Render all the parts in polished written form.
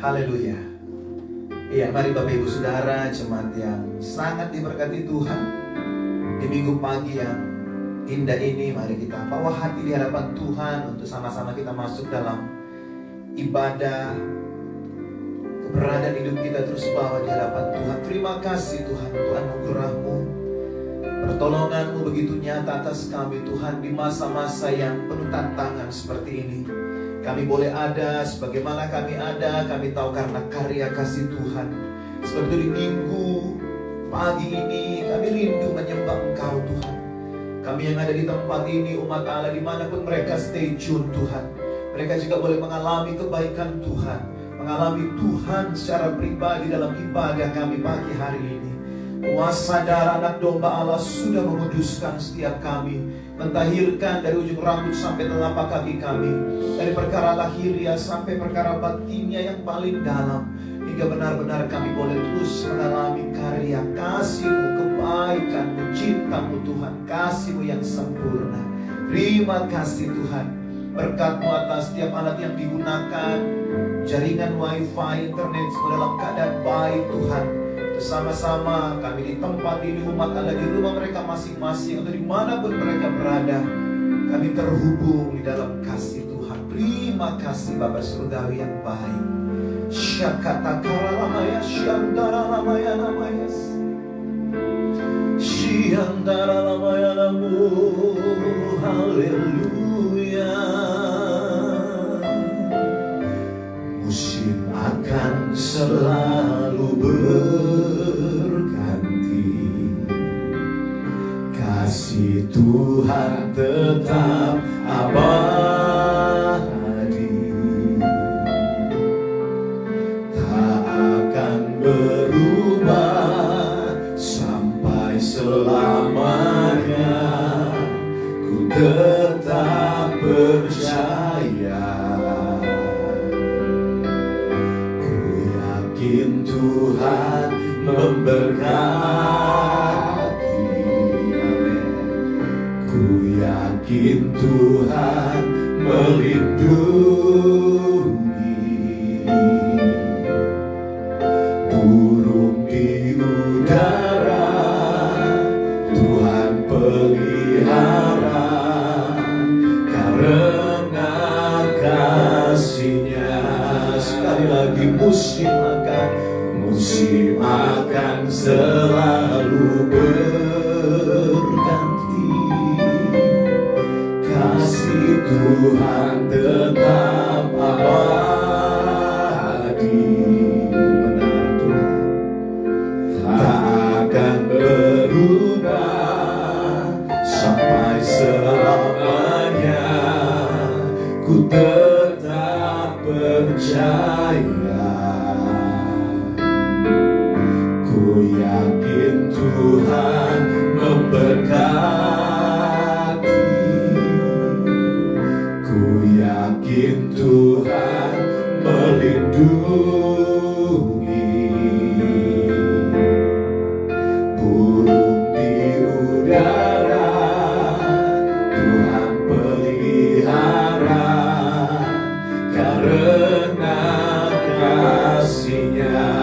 Haleluya. Iya, mari Bapak Ibu Saudara, jemaat yang sangat diberkati Tuhan, di minggu pagi yang indah ini, mari kita bawa hati di hadapan Tuhan untuk sama-sama kita masuk dalam ibadah. Keberadaan hidup kita terus bawa di hadapan Tuhan. Terima kasih Tuhan untuk anugerah-Mu, pertolongan-Mu begitu nyata atas kami Tuhan di masa-masa yang penuh tantangan seperti ini. Kami boleh ada sebagaimana kami ada, kami tahu karena karya kasih Tuhan. Sebab itu di minggu pagi ini kami rindu menyembah Engkau Tuhan. Kami yang ada di tempat ini, umat Allah dimanapun mereka stay tune Tuhan, mereka juga boleh mengalami kebaikan Tuhan, mengalami Tuhan secara pribadi dalam ibadah kami pagi hari ini. Kuasa darah anak domba Allah sudah menguduskan setiap kami, mentahirkan dari ujung rambut sampai telapak kaki kami, dari perkara lahiriah sampai perkara batinnya yang paling dalam, hingga benar-benar kami boleh terus mengalami karya kasih-Mu, kebaikan-Mu, cinta-Mu Tuhan, kasih-Mu yang sempurna. Terima kasih Tuhan, berkat-Mu atas setiap alat yang digunakan, jaringan wifi, internet semua dalam keadaan baik Tuhan. Bersama-sama kami di tempat ini, umat Allah di rumah mereka masing-masing atau dimanapun mereka berada, kami terhubung di dalam kasih Tuhan. Terima kasih Bapa Surgawi yang baik. Syakata karalamaya syandara lamaya namayas syandara lamaya namu. Haleluya. Musim akan selalu berganti, kasih Tuhan tetap abadi, tak akan berubah sampai selamanya. Ku tetap percaya, Tuhan memberkati. Amin. Ku yakin Tuhan melindungi. Burung di udara Tuhan pelihara, karena kasih-Nya. Sekali lagi, musim akan selalu berganti, kasih Tuhan tetap abadi. Benar Tuhan, tak akan berubah sampai selamanya. Ku tetap percaya, ku yakin Tuhan memberkati. Ku yakin Tuhan melindungi. Burung di udara Tuhan pelihara, karena kasih-Nya.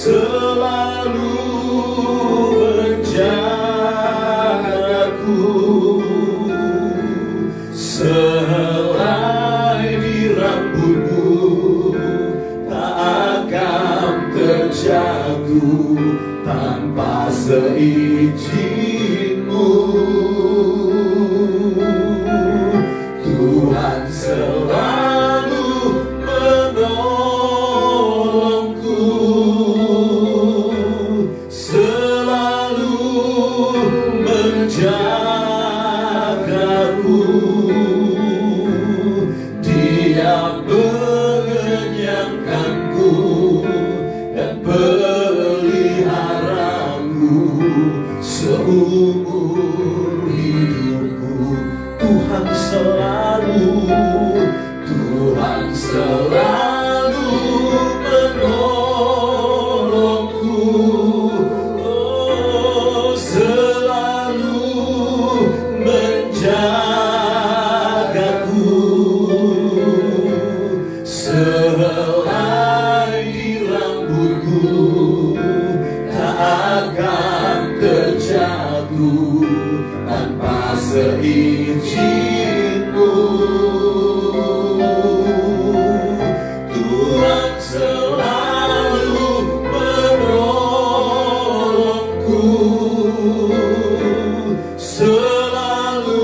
Selalu menjagaku, sehelai di rambut-Mu tak akan terjatuh tanpa seizin-Mu. Tuhan selalu menolongku, selalu menjagaku. Dia mengenyangkanku dan peliharaku seumur Sehelai di rambutku tak akan terjatuh tanpa seizinku. Tuhan selalu menolongku, selalu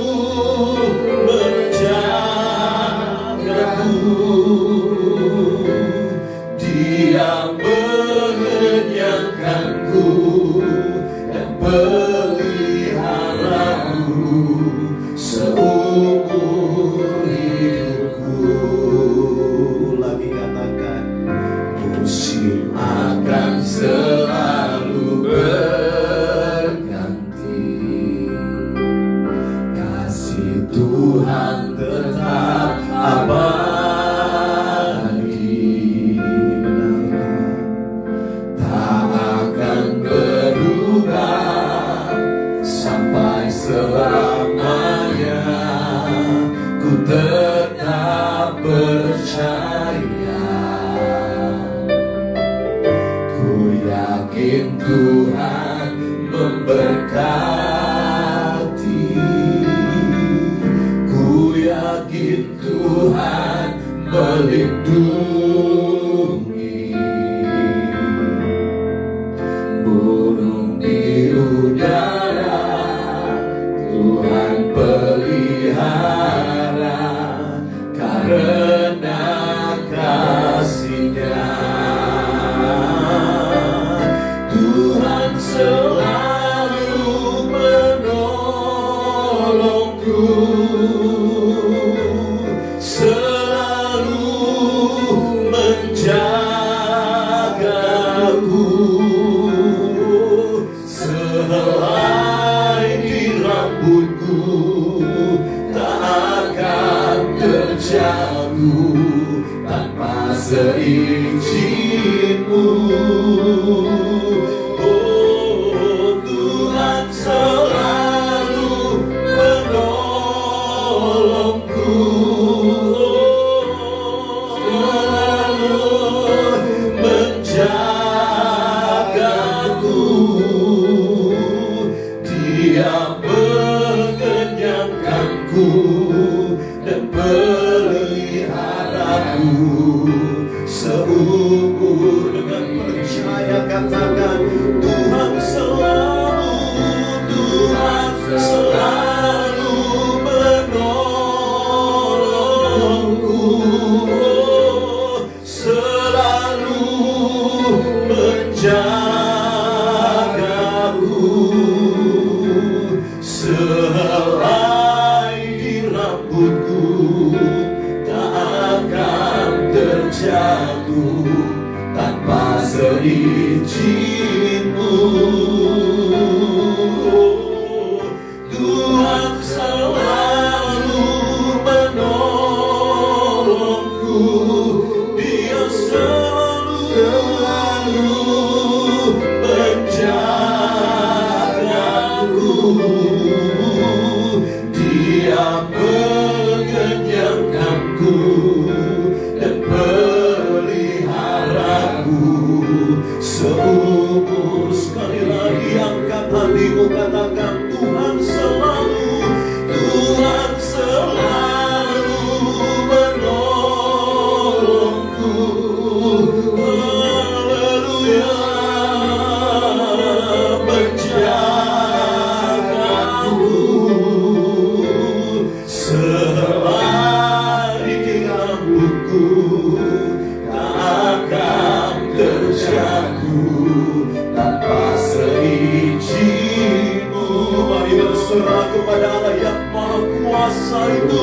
menjagaku. Dia mengenyangkanku dan peliharaku seumur hidupku. Lagi katakan, musim akan selalu berganti, kasih Tuhan tetap abadi, tak akan berubah sampai selamanya. Ku tetap percaya, ku yakin Tuhan memberkati, ku yakin Tuhan melindungi. Burung di udara Tuhan pelihara karena kasih-Nya. Tuhan selalu menolongku, selalu menjagaku. Sehelai di rambutku tak akan terjatuh tanpa seizinku. Oh, Tuhan selalu menolongku, selalu menjagaku. Dia mengenyangkanku dan peliharaku seumur. Dengan percaya katakan, Tuhan selalu menolongku, selalu menjagaku. Sehelai di rambutku tak akan terjatuh tanpa seizinku. Tuhan selalu menolongku, Dia selalu menjagaku. Dia mengenyangkanku dan peliharaku seumur. Sekali lagi angkat hatimu, katakan, Tuhan selalu menolongku. Haleluya, menjagaku. Sehelai di rambutku tak akan terjatuh tanpa seizinku. Mari berserah kepada Allah yang Maha Kuasa itu,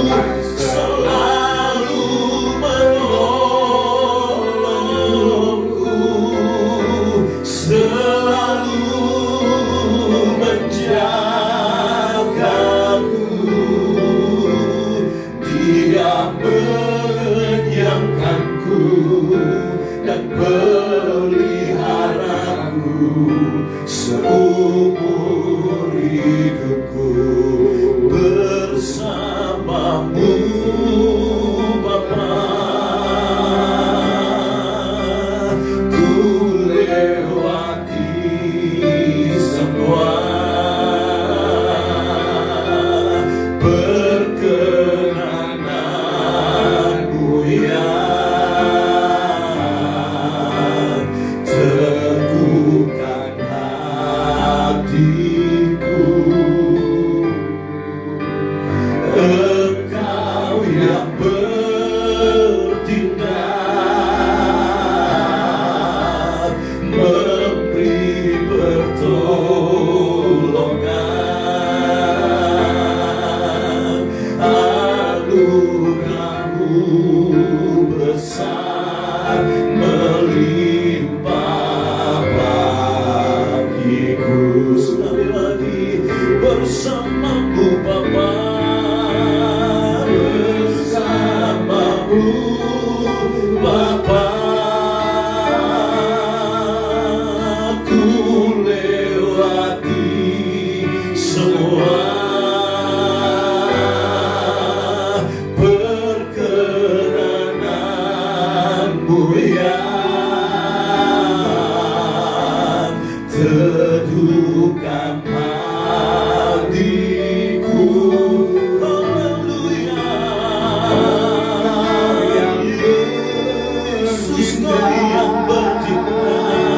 selalu menolongku, selalu menjagaku. Dia mengenyangkanku dan peliharaku seumur hidupku. Bersamamu kemuliaan teduhkan hatiku. Haleluya, Yesus Kau yang berjimat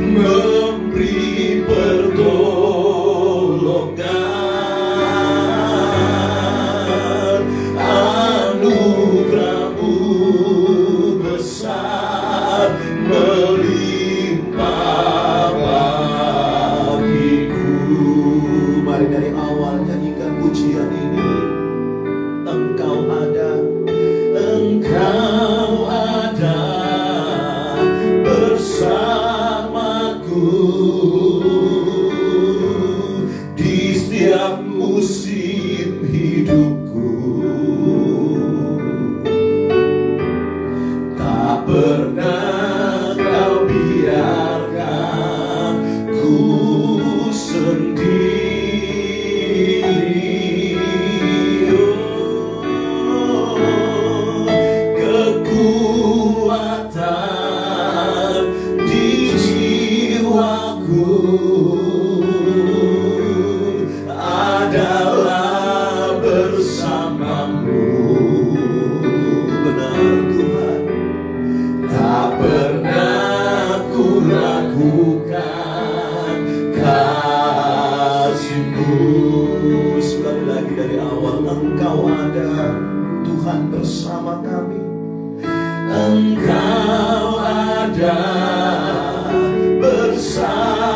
memberi pertolongan. Anugerah-Mu besar melimpah bagiku. Mari dari awal nyanyikan pujian ini. Engkau ada bersamaku di setiap musim hidupku. Tak pernah Kau biarkan ku sendiri. Kekuatan di jiwaku adalah bersama-Mu. Benar Tuhan, tak pernah ku ragukan kasih-Mu. Sekali lagi dari awal, Engkau ada, Tuhan bersama kami. Engkau ada bersamaku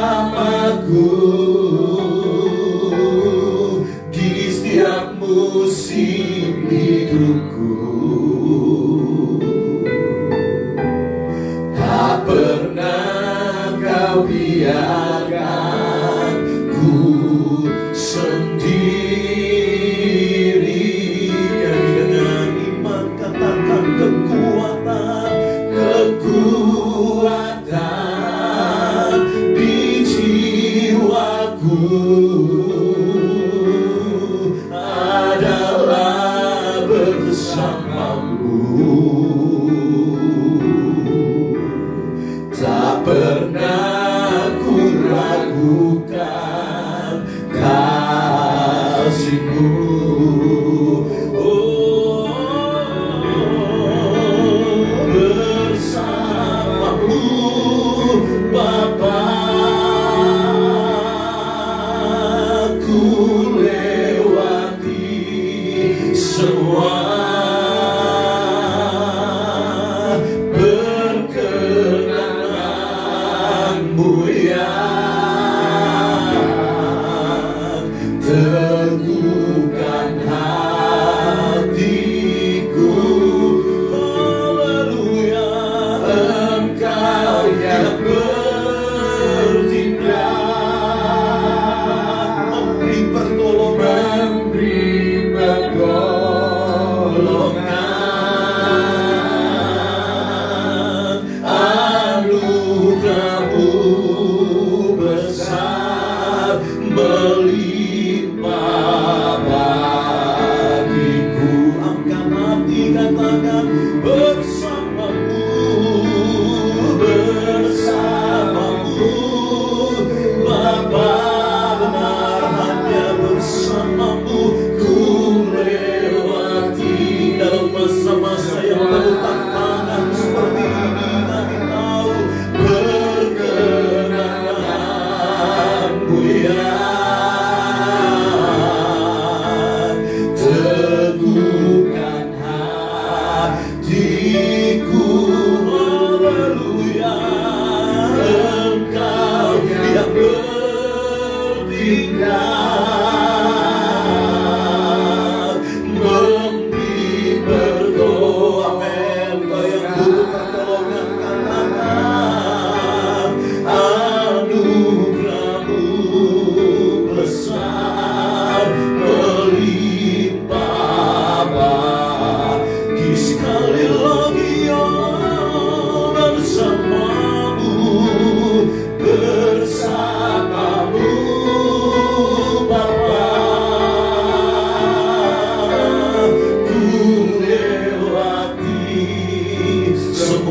di setiap musim hidupku. Tak pernah Kau biarkan ku sendiri. Nyanyi dengan iman, katakan kekuatan di jiwaku adalah bersama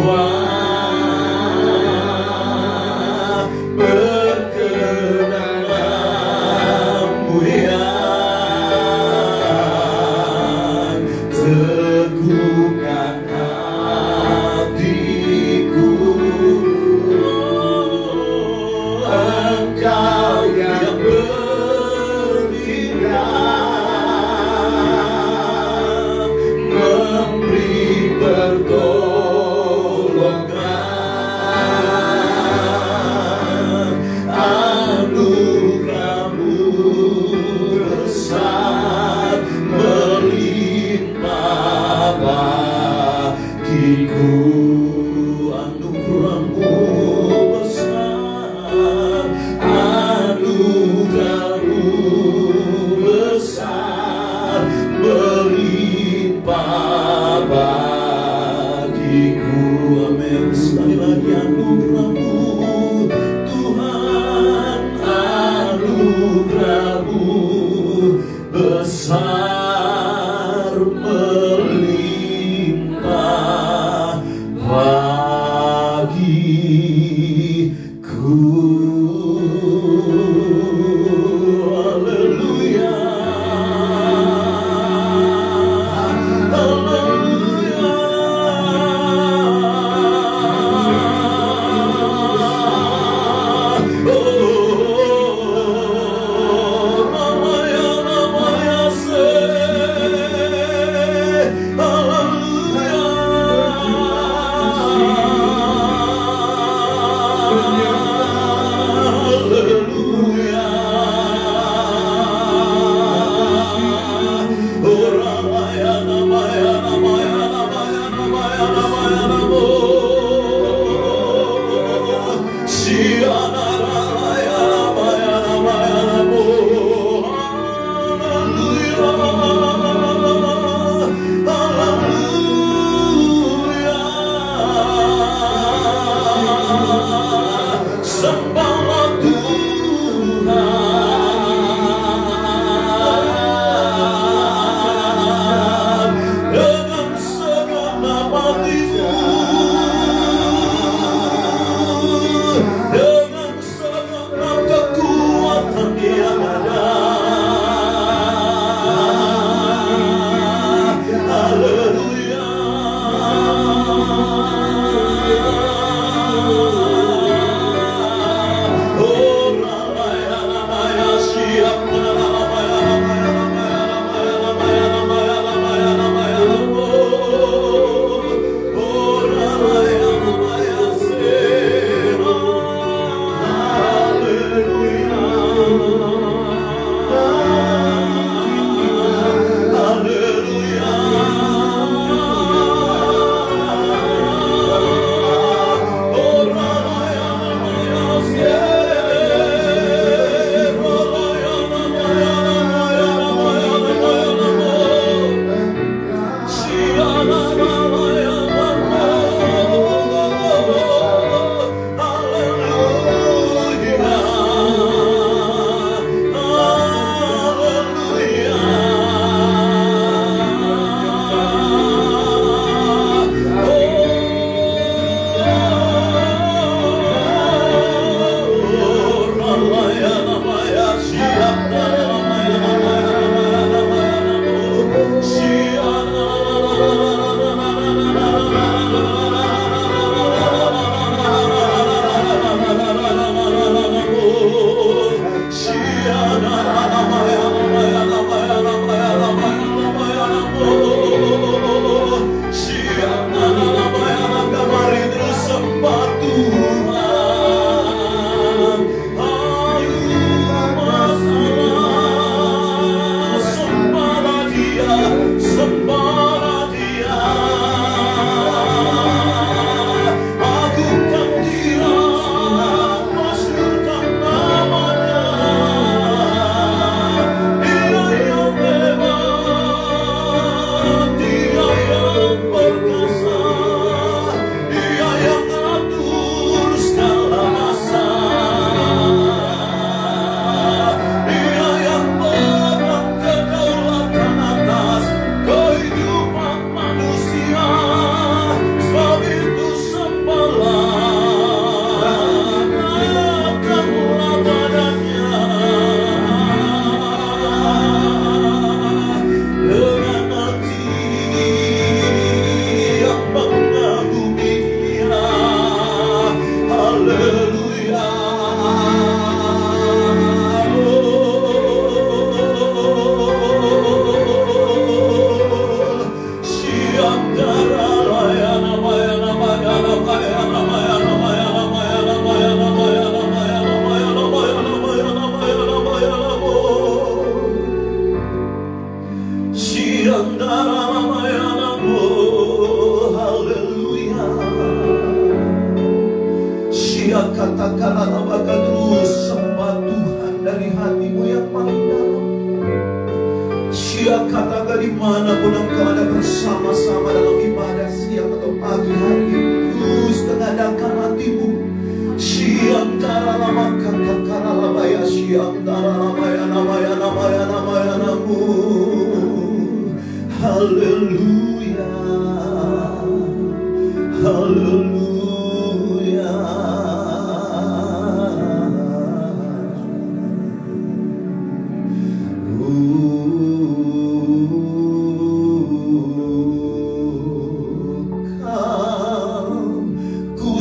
Wah, berkenanmu yang teguhkan hatiku. Engkau yang bertindak, memberi pertolongan. Anugerahmu besar melimpah bagiku. Anugerahmu besar, anugerahmu besar melimpah bagiku. Amin. Sekali lagi anugerahmu Tuhan, anugerahmu besar melimpah bagiku. Haleluya, haleluya. Haleluya. katakanlah bahkan terus sembah Tuhan dari hatimu yang paling dalam. Siap katakan dimanapun engkau ada bersama-sama dalam ibadah siang atau pagi hari ini, terus tengadahkan hatimu. Siap taralama katakanlah ya, siap taralama ya namaya namaya namaya namu. Haleluya, haleluya. Ku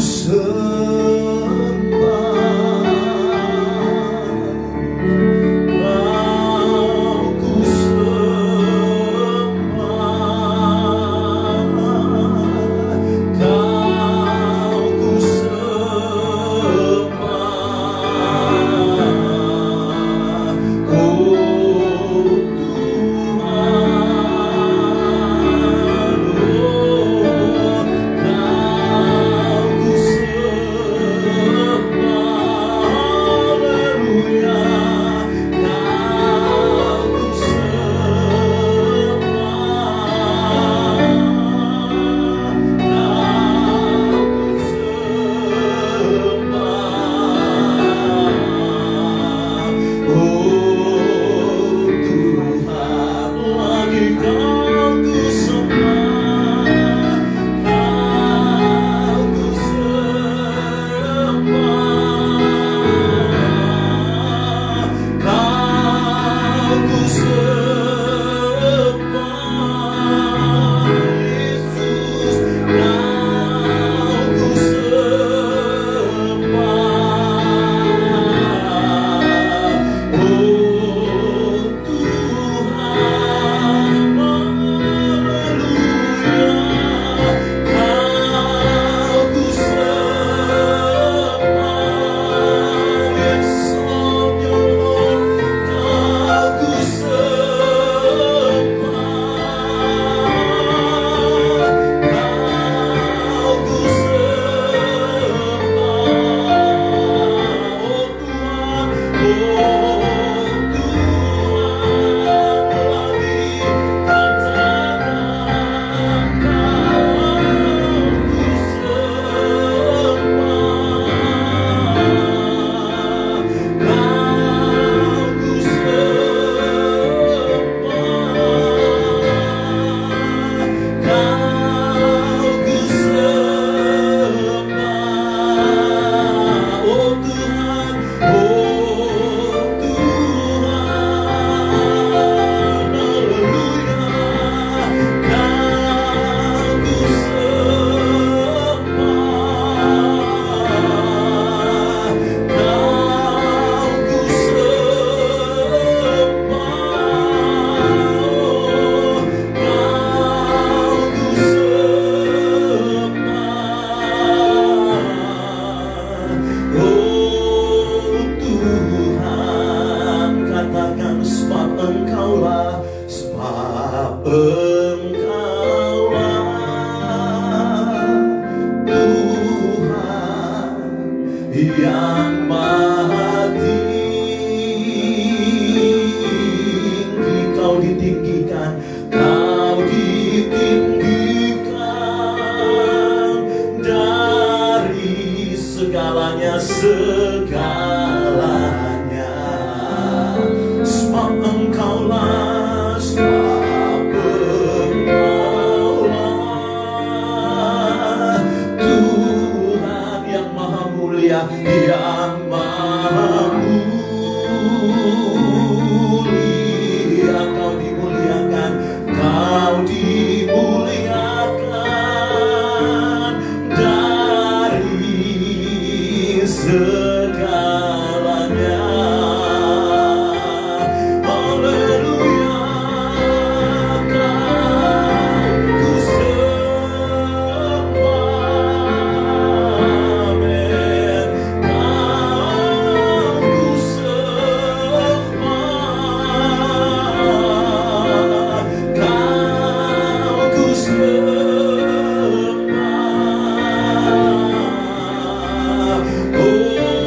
yang maha tinggi, kau ditinggikan, kau ditinggikan dari segalanya, segalanya. Sebab engkaulah, sebab engkaulah Tuhan yang maha mulia, yang maha mulia. Kau dimuliakan, kau dimuliakan dari segalanya. Haleluya, kau ku sembah. Amin. Kau ku sembah. Kau ku sembah. Oh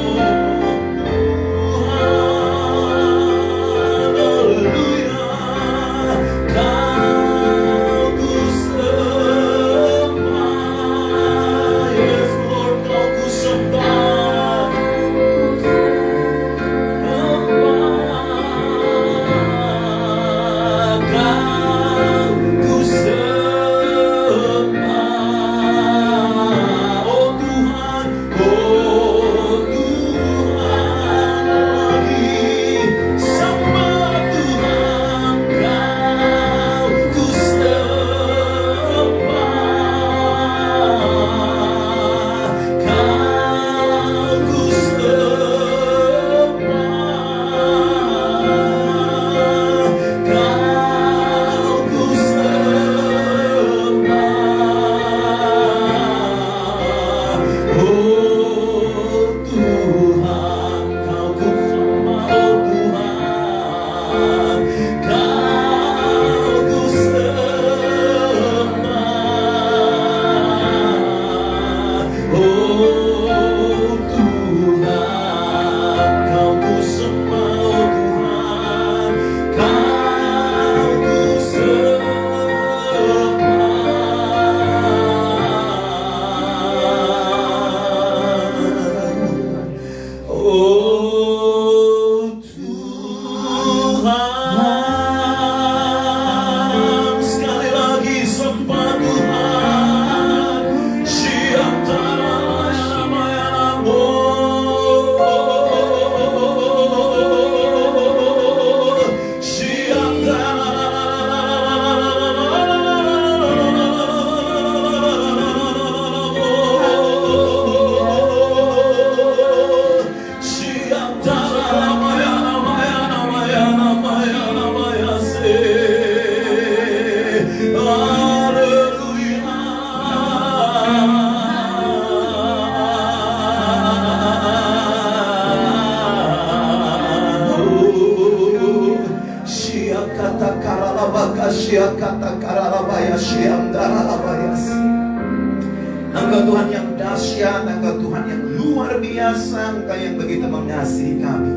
Engkau Tuhan yang dahsyat, Engkau Tuhan yang luar biasa, Engkau yang begitu mengasihi kami.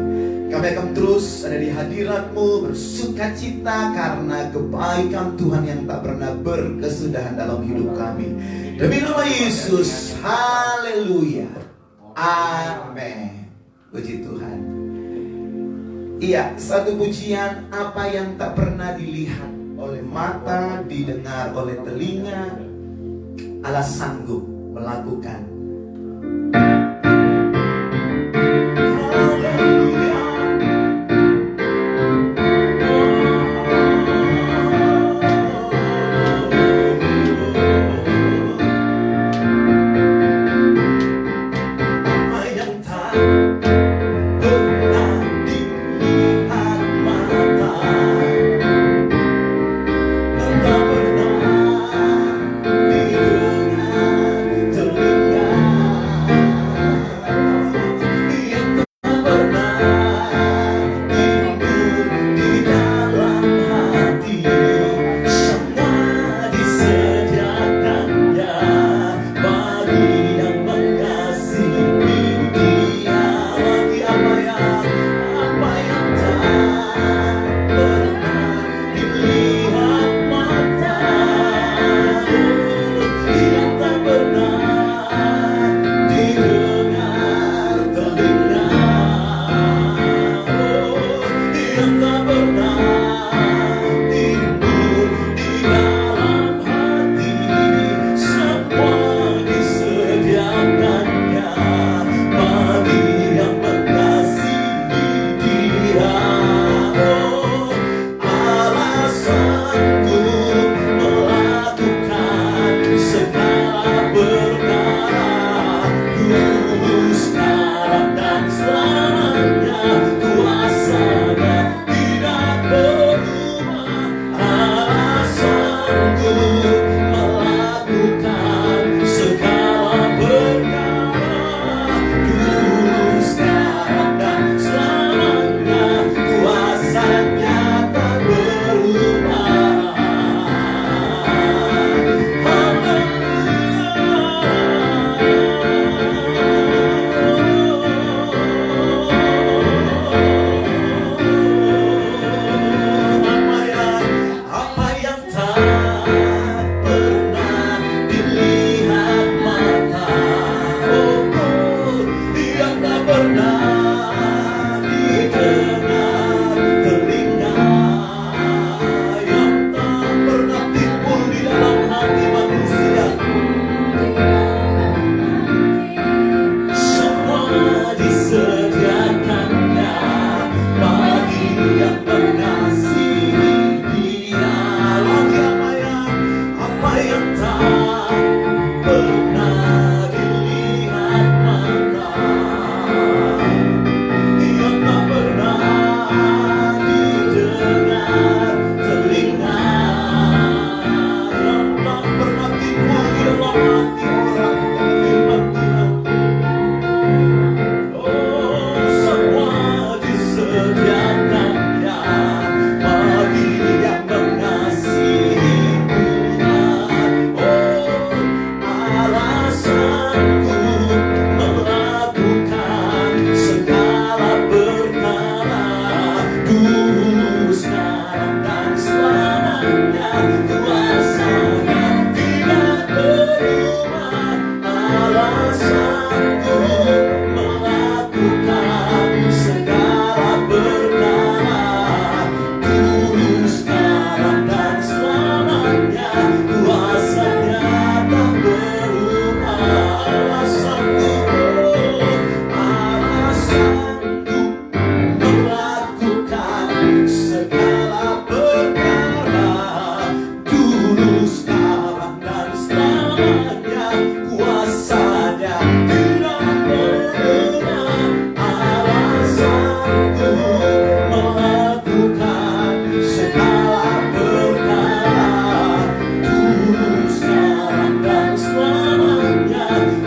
Kami akan terus ada di hadirat-Mu, bersuka cita karena kebaikan Tuhan yang tak pernah berkesudahan dalam hidup kami. Demi nama Yesus, haleluya, amin. Puji Tuhan. Iya, satu pujian, apa yang tak pernah dilihat oleh mata, didengar oleh telinga, Allah sanggup melakukan.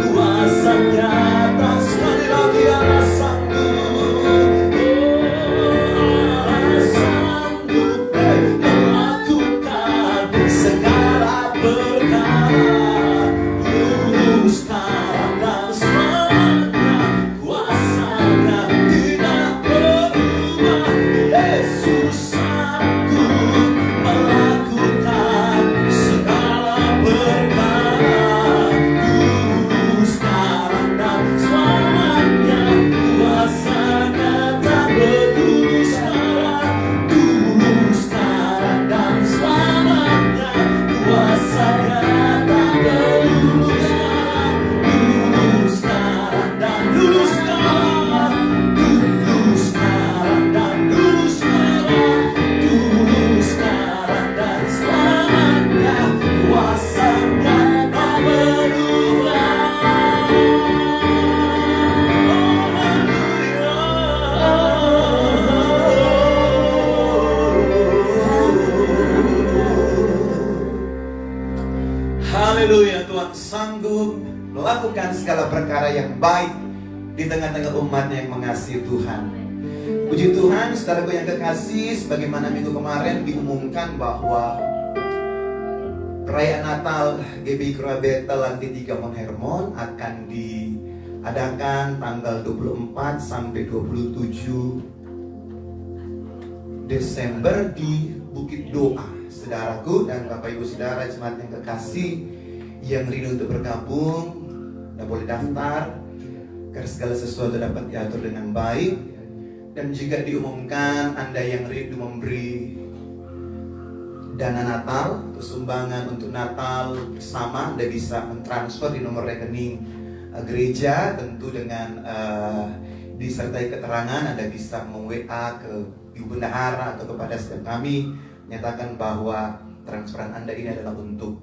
Kuasanya melakukan segala perkara yang baik di tengah-tengah umatnya yang mengasihi Tuhan. Puji Tuhan, saudaraku yang kekasih, sebagaimana minggu kemarin diumumkan bahwa perayaan Natal GBI Kroa Bethel Lantai 3 Mount Hermon akan diadakan tanggal 24 sampai 27 Desember di Bukit Doa. Saudaraku dan Bapak Ibu Saudara jemaat yang kekasih yang rindu untuk bergabung, Anda boleh daftar agar segala sesuatu dapat diatur dengan baik. Dan juga diumumkan Anda yang rindu memberi dana Natal atau sumbangan untuk Natal bersama, Anda bisa mentransfer di nomor rekening gereja, tentu dengan disertai keterangan. Anda bisa meng-WA ke Ibu Bendahara atau kepada setiap kami, menyatakan bahwa transferan Anda ini adalah untuk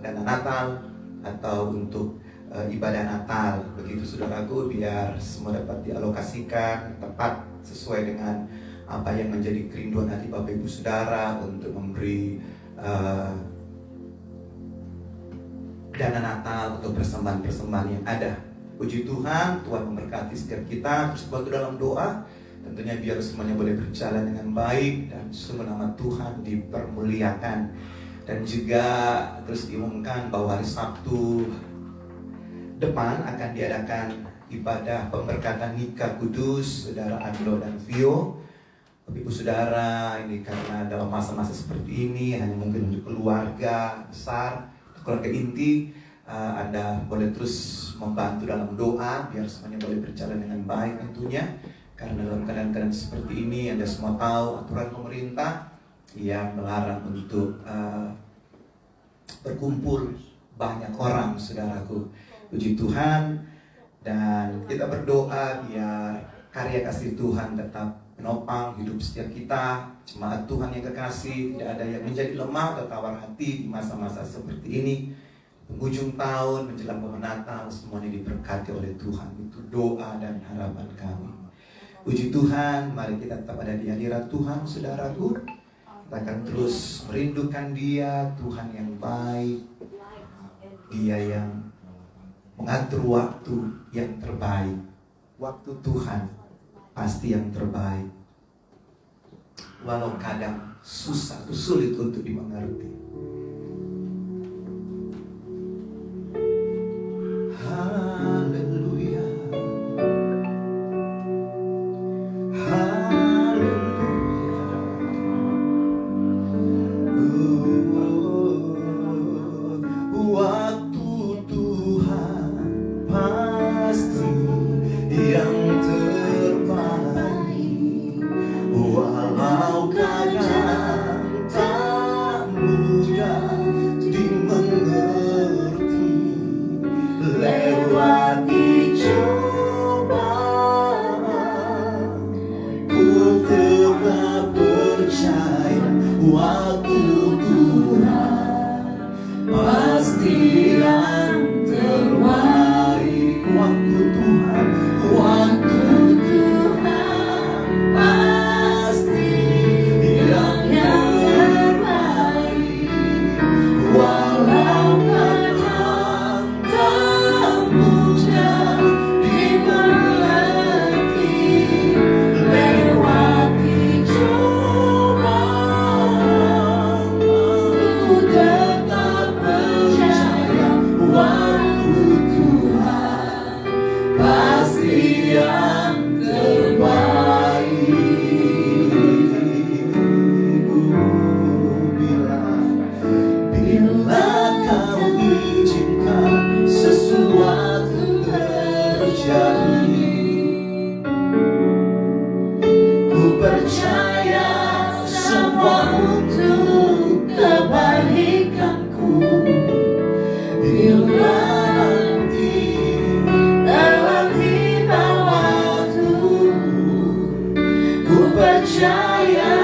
dana Natal atau untuk ibadah Natal. Begitu saudaraku, biar semua dapat dialokasikan tepat sesuai dengan apa yang menjadi kerinduan hati Bapak Ibu Saudara untuk memberi dana Natal atau persembahan-persembahan yang ada. Puji Tuhan, Tuhan memberkati setiap kita. Terus bantu dalam doa, tentunya biar semuanya boleh berjalan dengan baik dan semua nama Tuhan dipermuliakan. Dan juga terus diumumkan bahwa hari Sabtu depan akan diadakan ibadah pemberkatan nikah kudus Saudara Andro dan Vio. Ibu Saudara, ini karena dalam masa-masa seperti ini hanya mungkin untuk keluarga besar, keluarga inti, Anda boleh terus membantu dalam doa biar semuanya boleh berjalan dengan baik tentunya. Karena dalam keadaan-keadaan seperti ini Anda semua tahu aturan pemerintah yang melarang untuk berkumpul banyak orang, saudaraku. Puji Tuhan, dan kita berdoa biar karya kasih Tuhan tetap menopang hidup setiap kita. Jemaat Tuhan yang kekasih, tidak ada yang menjadi lemah atau tawar hati di masa-masa seperti ini. Penghujung tahun menjelang momen Natal, semuanya diberkati oleh Tuhan. Itu doa dan harapan kami. Puji Tuhan, mari kita tetap ada di hadirat Tuhan, saudaraku. Kita akan terus merindukan Dia, Tuhan yang baik, Dia yang mengatur waktu yang terbaik. Waktu Tuhan pasti yang terbaik, walau kadang susah atau sulit untuk dimengerti. Haleluya, haleluya. Waktu Tuhan pasti yang terbaik, walau kadang tak mudah dimengerti. Lewati cobaan, ku tetap percaya waktu Tuhan pasti yang terbaik. Waktu Tuhan, waktu Tuhan pasti yang terbaik, walau kadang tak mudah dimengerti. Lewati cobaan, ku tetap percaya waktu Tuhan pasti yang terbaik. Bila kau izinkan sesuatu terjadi, ku percaya semua untuk kebaikanku. Bila nanti telah tiba waktu, ku percaya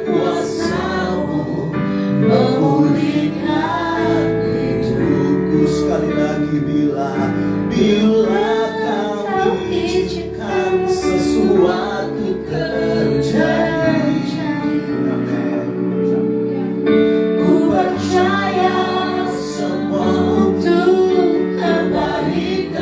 kuasa-Mu memulihkan hidupku. Sekali lagi, bila kau izinkan sesuatu terjadi, ku percaya semua untuk kebaikan.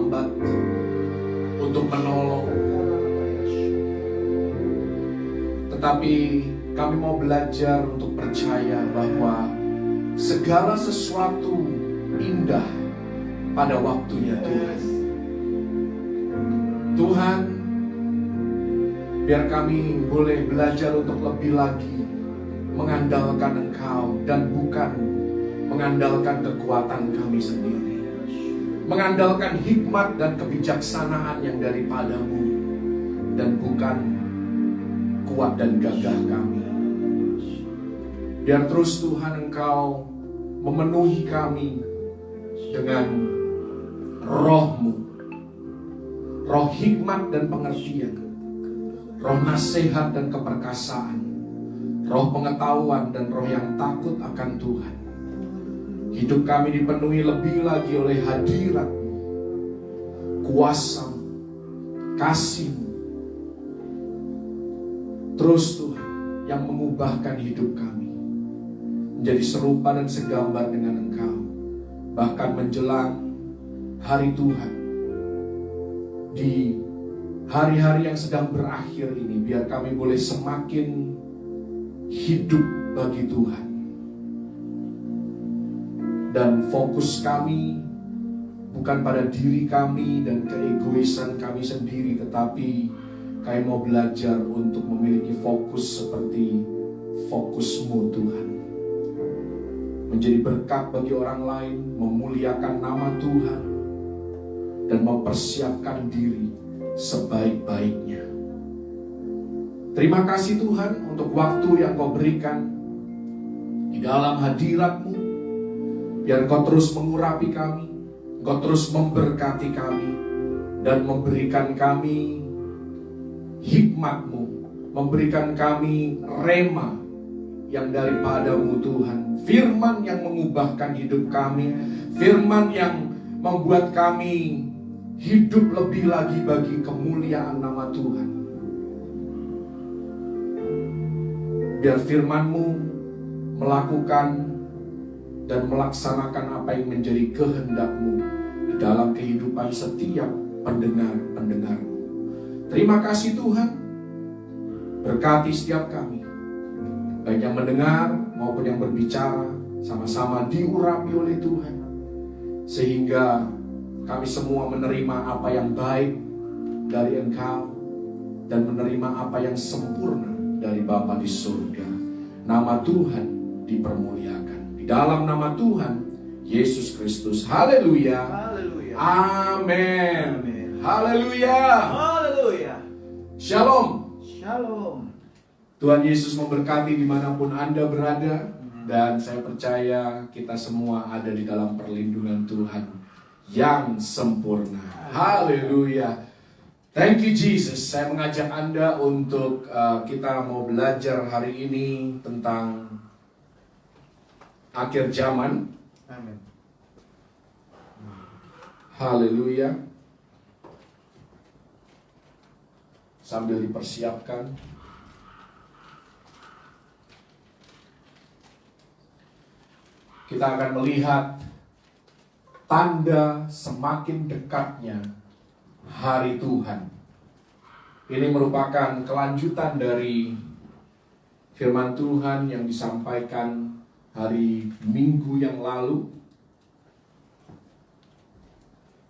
terlambat untuk menolong. Tetapi kami mau belajar untuk percaya bahwa segala sesuatu indah pada waktunya Tuhan. Tuhan, biar kami boleh belajar untuk lebih lagi mengandalkan Engkau dan bukan mengandalkan kekuatan kami sendiri. Mengandalkan hikmat dan kebijaksanaan yang daripadamu dan bukan kuat dan gagah kami. Biar terus Tuhan Engkau memenuhi kami dengan roh-Mu, roh hikmat dan pengertian, roh nasihat dan keperkasaan, roh pengetahuan dan roh yang takut akan Tuhan. Hidup kami dipenuhi lebih lagi oleh hadirat-Mu, kuasa-Mu, kasih-Mu. Terus Tuhan yang mengubahkan hidup kami menjadi serupa dan segambar dengan Engkau. Bahkan menjelang hari Tuhan, di hari-hari yang sedang berakhir ini, biar kami boleh semakin hidup bagi Tuhan. Dan fokus kami bukan pada diri kami dan keegoisan kami sendiri, tetapi kami mau belajar untuk memiliki fokus seperti fokus-Mu Tuhan. Menjadi berkat bagi orang lain, memuliakan nama Tuhan, dan mempersiapkan diri sebaik-baiknya. Terima kasih Tuhan untuk waktu yang Kau berikan di dalam hadirat-Mu. Biar Kau terus mengurapi kami, Kau terus memberkati kami, dan memberikan kami hikmat-Mu, memberikan kami rema yang daripada-Mu Tuhan. Firman yang mengubahkan hidup kami, firman yang membuat kami hidup lebih lagi bagi kemuliaan nama Tuhan. Biar firman-Mu melakukan dan melaksanakan apa yang menjadi kehendak-Mu di dalam kehidupan setiap pendengar-pendengar-Mu. Terima kasih Tuhan. Berkati setiap kami, baik yang mendengar maupun yang berbicara, sama-sama diurapi oleh Tuhan, sehingga kami semua menerima apa yang baik dari Engkau dan menerima apa yang sempurna dari Bapa di surga. Nama Tuhan dipermuliakan. Di dalam nama Tuhan Yesus Kristus. Haleluya. Haleluya. Amin. Amin. Haleluya. Haleluya. Shalom. Shalom. Tuhan Yesus memberkati dimanapun Anda berada. Dan saya percaya kita semua ada di dalam perlindungan Tuhan yang sempurna. Haleluya. Thank you Jesus. Saya mengajak Anda untuk kita mau belajar hari ini tentang akhir zaman. Amin. Haleluya. Sambil dipersiapkan, kita akan melihat tanda semakin dekatnya hari Tuhan. Ini merupakan kelanjutan dari firman Tuhan yang disampaikan hari Minggu yang lalu.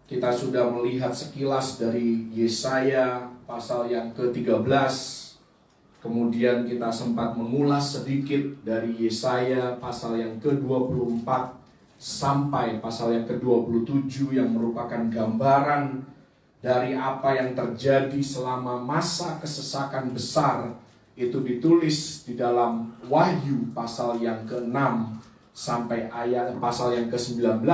Kita sudah melihat sekilas dari Yesaya pasal yang ke-13. Kemudian kita sempat mengulas sedikit dari Yesaya pasal yang ke-24 sampai pasal yang ke-27 yang merupakan gambaran dari apa yang terjadi selama masa kesesakan besar. Itu ditulis di dalam Wahyu pasal yang ke-6 sampai pasal yang ke-19.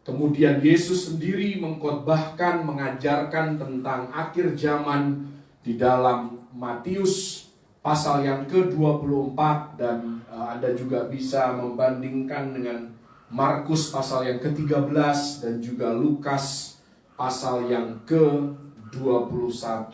Kemudian Yesus sendiri mengkhotbahkan, mengajarkan tentang akhir zaman di dalam Matius pasal yang ke-24, dan Anda juga bisa membandingkan dengan Markus pasal yang ke-13 dan juga Lukas pasal yang ke-21.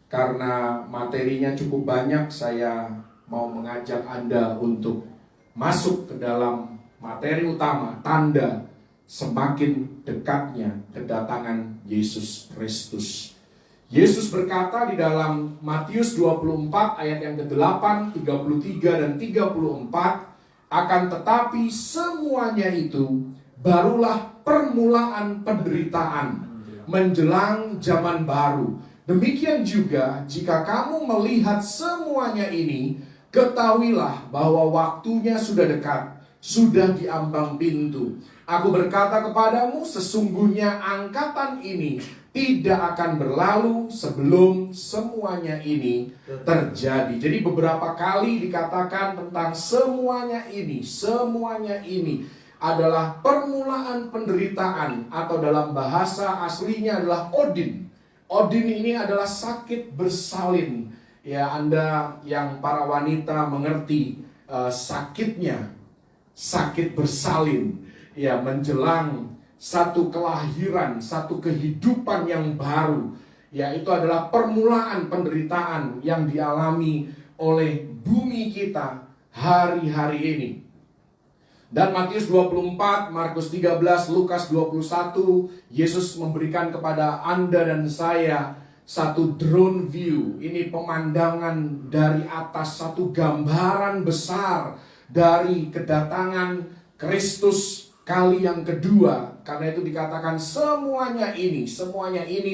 Karena materinya cukup banyak, saya mau mengajak Anda untuk masuk ke dalam materi utama, tanda semakin dekatnya kedatangan Yesus Kristus. Yesus berkata di dalam Matius 24 ayat yang ke-8, 33 dan 34, akan tetapi semuanya itu barulah permulaan penderitaan menjelang zaman baru. Demikian juga jika kamu melihat semuanya ini, ketahuilah bahwa waktunya sudah dekat, sudah diambang pintu. Aku berkata kepadamu, sesungguhnya angkatan ini tidak akan berlalu sebelum semuanya ini terjadi. Jadi beberapa kali dikatakan tentang semuanya ini adalah permulaan penderitaan, atau dalam bahasa aslinya adalah Odin. Odin ini adalah sakit bersalin. Ya, Anda yang para wanita mengerti sakitnya, sakit bersalin. Ya, menjelang satu kelahiran, satu kehidupan yang baru. Ya, itu adalah permulaan penderitaan yang dialami oleh bumi kita hari-hari ini. Dan Matius 24, Markus 13, Lukas 21, Yesus memberikan kepada Anda dan saya satu drone view. Ini pemandangan dari atas, satu gambaran besar dari kedatangan Kristus kali yang kedua. Karena itu dikatakan semuanya ini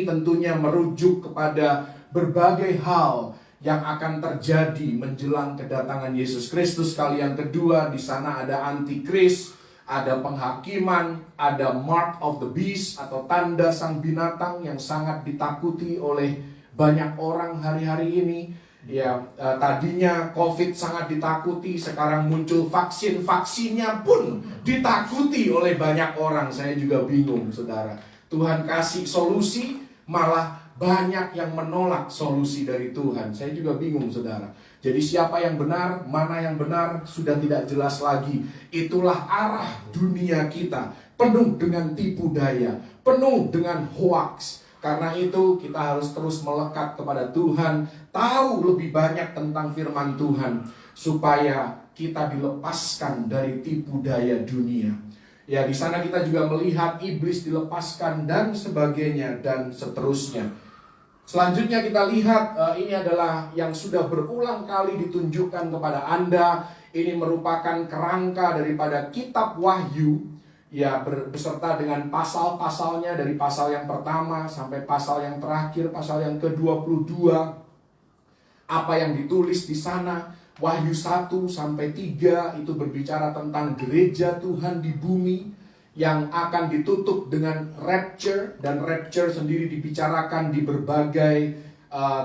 tentunya merujuk kepada berbagai hal yang akan terjadi menjelang kedatangan Yesus Kristus kali yang kedua. Di sana ada antikris, ada penghakiman, ada mark of the beast atau tanda sang binatang yang sangat ditakuti oleh banyak orang hari-hari ini. Ya, tadinya COVID sangat ditakuti, sekarang muncul vaksinnya pun ditakuti oleh banyak orang. Saya juga bingung, saudara. Tuhan kasih solusi, malah banyak yang menolak solusi dari Tuhan. Saya juga bingung, saudara. Jadi siapa yang benar, mana yang benar, sudah tidak jelas lagi. Itulah arah dunia kita, penuh dengan tipu daya, penuh dengan hoax. Karena itu kita harus terus melekat kepada Tuhan, tahu lebih banyak tentang firman Tuhan, supaya kita dilepaskan dari tipu daya dunia. Ya, di sana kita juga melihat iblis dilepaskan dan sebagainya dan seterusnya. Selanjutnya kita lihat, ini adalah yang sudah berulang kali ditunjukkan kepada Anda. Ini merupakan kerangka daripada kitab Wahyu. Ya, beserta dengan pasal-pasalnya, dari pasal yang pertama sampai pasal yang terakhir, pasal yang ke-22. Apa yang ditulis di sana, Wahyu 1 sampai 3 itu berbicara tentang gereja Tuhan di bumi yang akan ditutup dengan rapture. Dan rapture sendiri dibicarakan di berbagai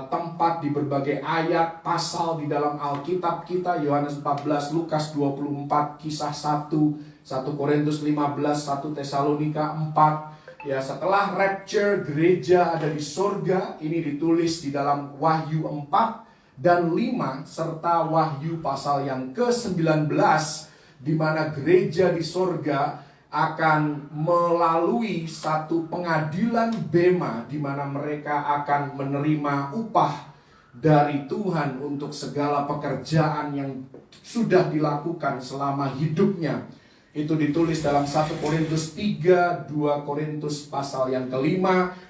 tempat, di berbagai ayat, pasal di dalam Alkitab kita. Yohanes 14, Lukas 24, Kisah 1, 1 Korintus 15, 1 Tesalonika 4. Ya, setelah rapture, gereja ada di sorga. Ini ditulis di dalam Wahyu 4 dan 5, serta Wahyu pasal yang ke-19, di mana gereja di sorga akan melalui satu pengadilan bema, di mana mereka akan menerima upah dari Tuhan untuk segala pekerjaan yang sudah dilakukan selama hidupnya. Itu ditulis dalam 1 Korintus 3, 2 Korintus pasal yang ke-5.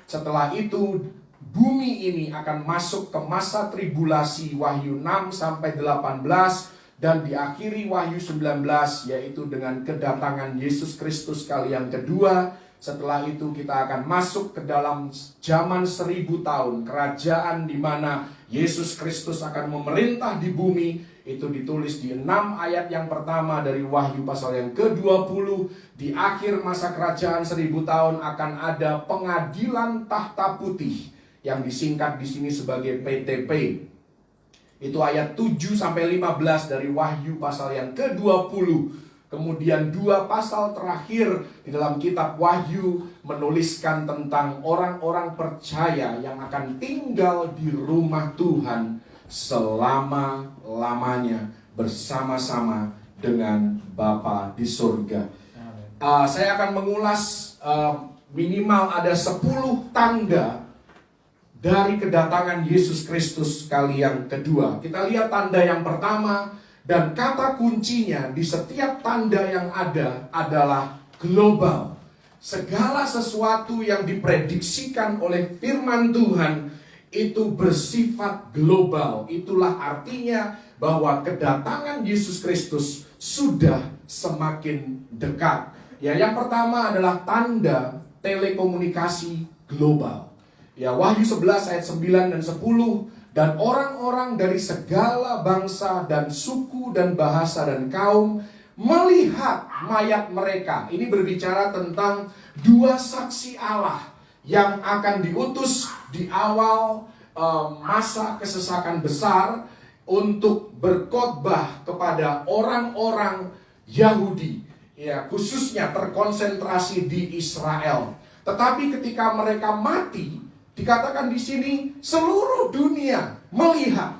Setelah itu bumi ini akan masuk ke masa tribulasi, Wahyu 6 sampai 18, dan diakhiri Wahyu 19, yaitu dengan kedatangan Yesus Kristus kali yang kedua. Setelah itu kita akan masuk ke dalam zaman 1000 tahun, kerajaan di mana Yesus Kristus akan memerintah di bumi. Itu ditulis di 6 ayat yang pertama dari Wahyu pasal yang ke-20. Di akhir masa kerajaan 1000 tahun akan ada pengadilan tahta putih, yang disingkat di sini sebagai PTP. Itu ayat 7 sampai 15 dari Wahyu pasal yang ke-20. Kemudian 2 pasal terakhir di dalam kitab Wahyu menuliskan tentang orang-orang percaya yang akan tinggal di rumah Tuhan selama-lamanya bersama-sama dengan Bapa di surga. Saya akan mengulas minimal ada 10 tanda dari kedatangan Yesus Kristus kali yang kedua. Kita lihat tanda yang pertama, dan kata kuncinya di setiap tanda yang ada adalah global. segala sesuatu yang diprediksikan oleh firman Tuhan itu bersifat global. Itulah artinya bahwa kedatangan Yesus Kristus sudah semakin dekat. Ya, yang pertama adalah tanda telekomunikasi global. Ya, Wahyu 11 ayat 9 dan 10, dan orang-orang dari segala bangsa dan suku dan bahasa dan kaum melihat mayat mereka. Ini berbicara tentang dua saksi Allah yang akan diutus di awal masa kesesakan besar untuk berkhotbah kepada orang-orang Yahudi, ya, khususnya terkonsentrasi di Israel. Tetapi ketika mereka mati, dikatakan di sini seluruh dunia melihat.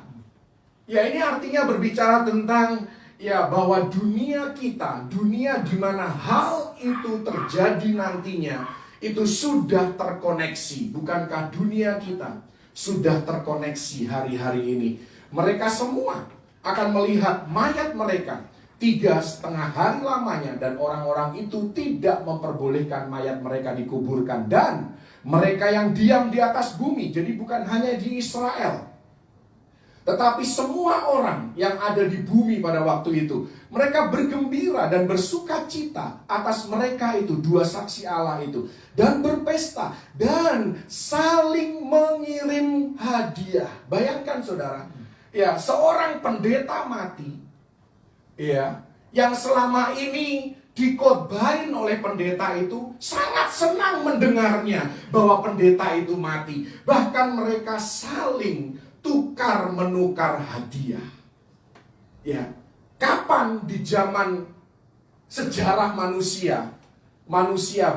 Ya, ini artinya berbicara tentang ya bahwa dunia kita, dunia di mana hal itu terjadi nantinya, itu sudah terkoneksi. Bukankah dunia kita sudah terkoneksi hari-hari ini? Mereka semua akan melihat mayat mereka 3,5 hari lamanya, dan orang-orang itu tidak memperbolehkan mayat mereka dikuburkan. Dan mereka yang diam di atas bumi, jadi bukan hanya di Israel, tetapi semua orang yang ada di bumi pada waktu itu, mereka bergembira dan bersuka cita atas mereka itu, dua saksi Allah itu, dan berpesta dan saling mengirim hadiah. Bayangkan saudara, ya, seorang pendeta mati, ya, yang selama ini dikhotbahin oleh pendeta itu sangat senang mendengarnya bahwa pendeta itu mati. Bahkan mereka saling tukar menukar hadiah. Ya, kapan di zaman sejarah manusia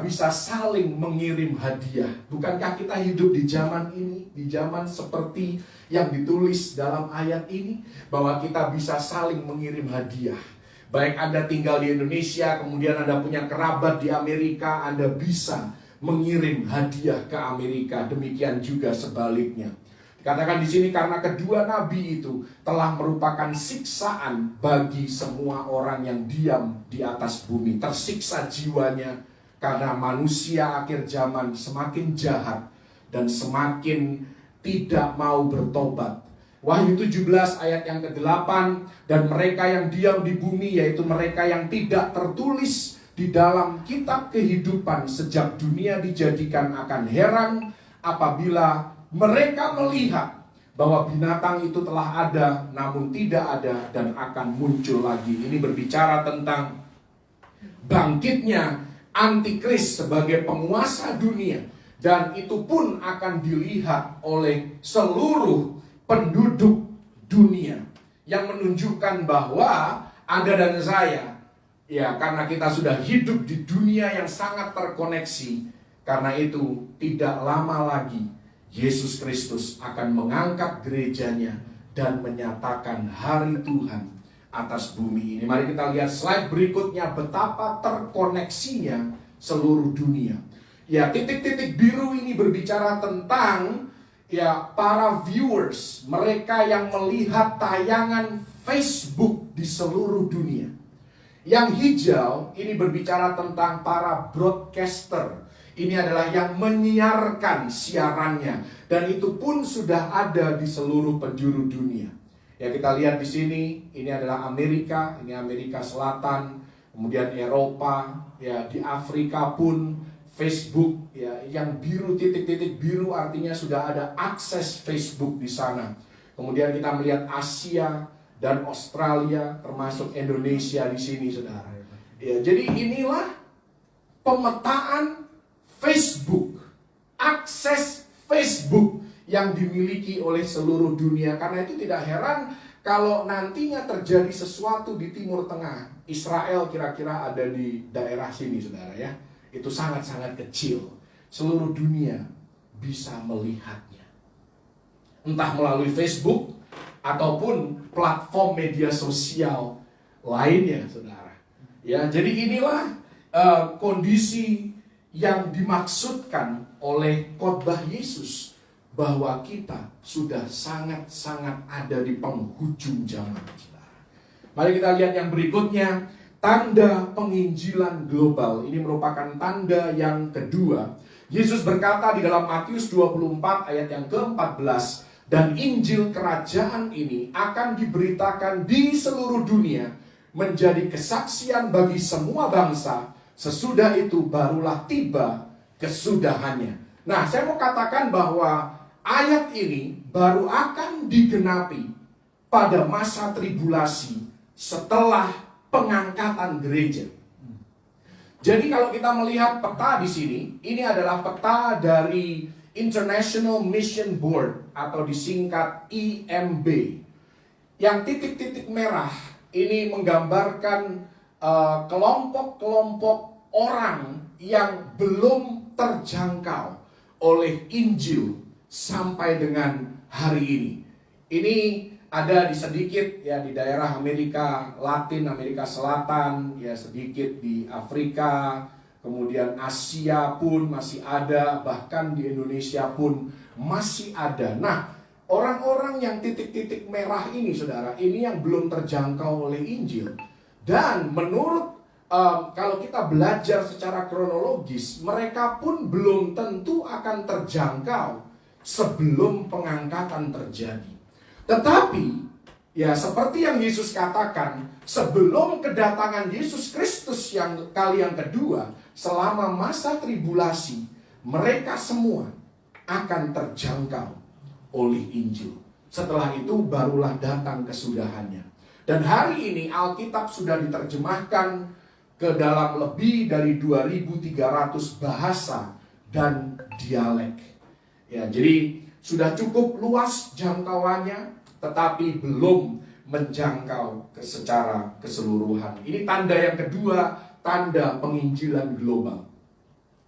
bisa saling mengirim hadiah? Bukankah kita hidup di zaman ini, di zaman seperti yang ditulis dalam ayat ini, bahwa kita bisa saling mengirim hadiah? Baik Anda tinggal di Indonesia, kemudian Anda punya kerabat di Amerika, Anda bisa mengirim hadiah ke Amerika. Demikian juga sebaliknya. Katakan di sini, karena kedua nabi itu telah merupakan siksaan bagi semua orang yang diam di atas bumi. Tersiksa jiwanya karena manusia akhir zaman semakin jahat dan semakin tidak mau bertobat. Wahyu 17 ayat yang ke-8, dan mereka yang diam di bumi, yaitu mereka yang tidak tertulis di dalam kitab kehidupan sejak dunia dijadikan, akan heran apabila mereka melihat bahwa binatang itu telah ada, namun tidak ada dan akan muncul lagi. Ini berbicara tentang bangkitnya Antikris sebagai penguasa dunia, dan itu pun akan dilihat oleh seluruh penduduk dunia, yang menunjukkan bahwa Anda dan saya, ya, karena kita sudah hidup di dunia yang sangat terkoneksi, karena itu tidak lama lagi Yesus Kristus akan mengangkat gerejanya dan menyatakan hari Tuhan atas bumi ini. Mari kita lihat slide berikutnya, betapa terkoneksinya seluruh dunia. Ya, titik-titik biru ini berbicara tentang ya para viewers, mereka yang melihat tayangan Facebook di seluruh dunia. Yang hijau ini berbicara tentang para broadcaster. Ini adalah yang menyiarkan siarannya, dan itu pun sudah ada di seluruh penjuru dunia. Ya, kita lihat di sini, ini adalah Amerika, ini Amerika Selatan, kemudian Eropa, ya, di Afrika pun Facebook, ya, yang biru, titik-titik biru artinya sudah ada akses Facebook di sana. Kemudian kita melihat Asia dan Australia, termasuk Indonesia di sini, saudara. Ya, jadi inilah pemetaan Facebook, akses Facebook yang dimiliki oleh seluruh dunia. Karena itu tidak heran kalau nantinya terjadi sesuatu di Timur Tengah. Israel kira-kira ada di daerah sini, saudara, ya. Itu sangat-sangat kecil. Seluruh dunia bisa melihatnya, entah melalui Facebook ataupun platform media sosial lainnya, saudara. Ya, jadi inilah kondisi yang dimaksudkan oleh khotbah Yesus, bahwa kita sudah sangat-sangat ada di penghujung zaman, saudara. Mari kita lihat yang berikutnya, tanda penginjilan global. Ini merupakan tanda yang kedua. Yesus berkata di dalam Matius 24 ayat yang ke-14, dan Injil kerajaan ini akan diberitakan di seluruh dunia menjadi kesaksian bagi semua bangsa. Sesudah itu barulah tiba kesudahannya. Nah, saya mau katakan bahwa ayat ini baru akan digenapi pada masa tribulasi setelah pengangkatan gereja. Jadi kalau kita melihat peta di sini, ini adalah peta dari International Mission Board atau disingkat IMB. Yang titik-titik merah ini menggambarkan kelompok-kelompok orang yang belum terjangkau oleh Injil sampai dengan hari ini. Ini ada di sedikit ya di daerah Amerika Latin, Amerika Selatan, ya sedikit di Afrika, kemudian Asia pun masih ada, bahkan di Indonesia pun masih ada. Nah, orang-orang yang titik-titik merah ini, saudara, ini yang belum terjangkau oleh Injil. Dan menurut kalau kita belajar secara kronologis, mereka pun belum tentu akan terjangkau sebelum pengangkatan terjadi. Tetapi, ya seperti yang Yesus katakan, sebelum kedatangan Yesus Kristus yang kali yang kedua, selama masa tribulasi, mereka semua akan terjangkau oleh Injil. Setelah itu barulah datang kesudahannya. Dan hari ini Alkitab sudah diterjemahkan ke dalam lebih dari 2.300 bahasa dan dialek. Ya, jadi sudah cukup luas jangkauannya, tetapi belum menjangkau secara keseluruhan. Ini tanda yang kedua, tanda penginjilan global.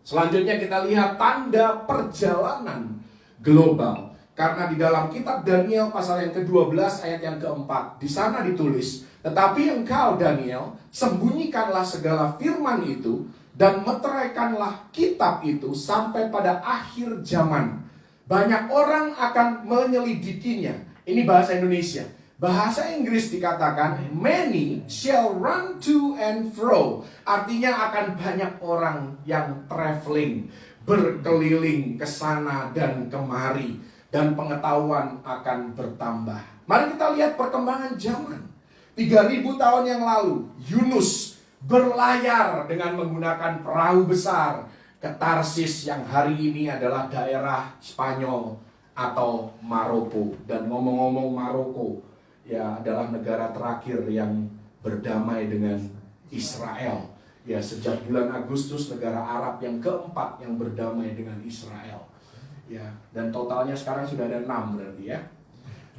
Selanjutnya kita lihat tanda perjalanan global. Karena di dalam kitab Daniel pasal yang ke-12 ayat yang ke-4, di sana ditulis, tetapi engkau Daniel, sembunyikanlah segala firman itu dan meteraikanlah kitab itu sampai pada akhir zaman. Banyak orang akan menyelidikinya. Ini bahasa Indonesia. Bahasa Inggris dikatakan, many shall run to and fro. Artinya akan banyak orang yang traveling, berkeliling ke sana dan kemari. Dan pengetahuan akan bertambah. Mari kita lihat perkembangan zaman. 3.000 tahun yang lalu, Yunus berlayar dengan menggunakan perahu besar ke Tarsis yang hari ini adalah daerah Spanyol atau Maroko. Dan ngomong-ngomong Maroko, ya adalah negara terakhir yang berdamai dengan Israel. Ya, sejak bulan Agustus negara Arab yang keempat yang berdamai dengan Israel. Ya, dan totalnya sekarang sudah ada 6 berarti ya.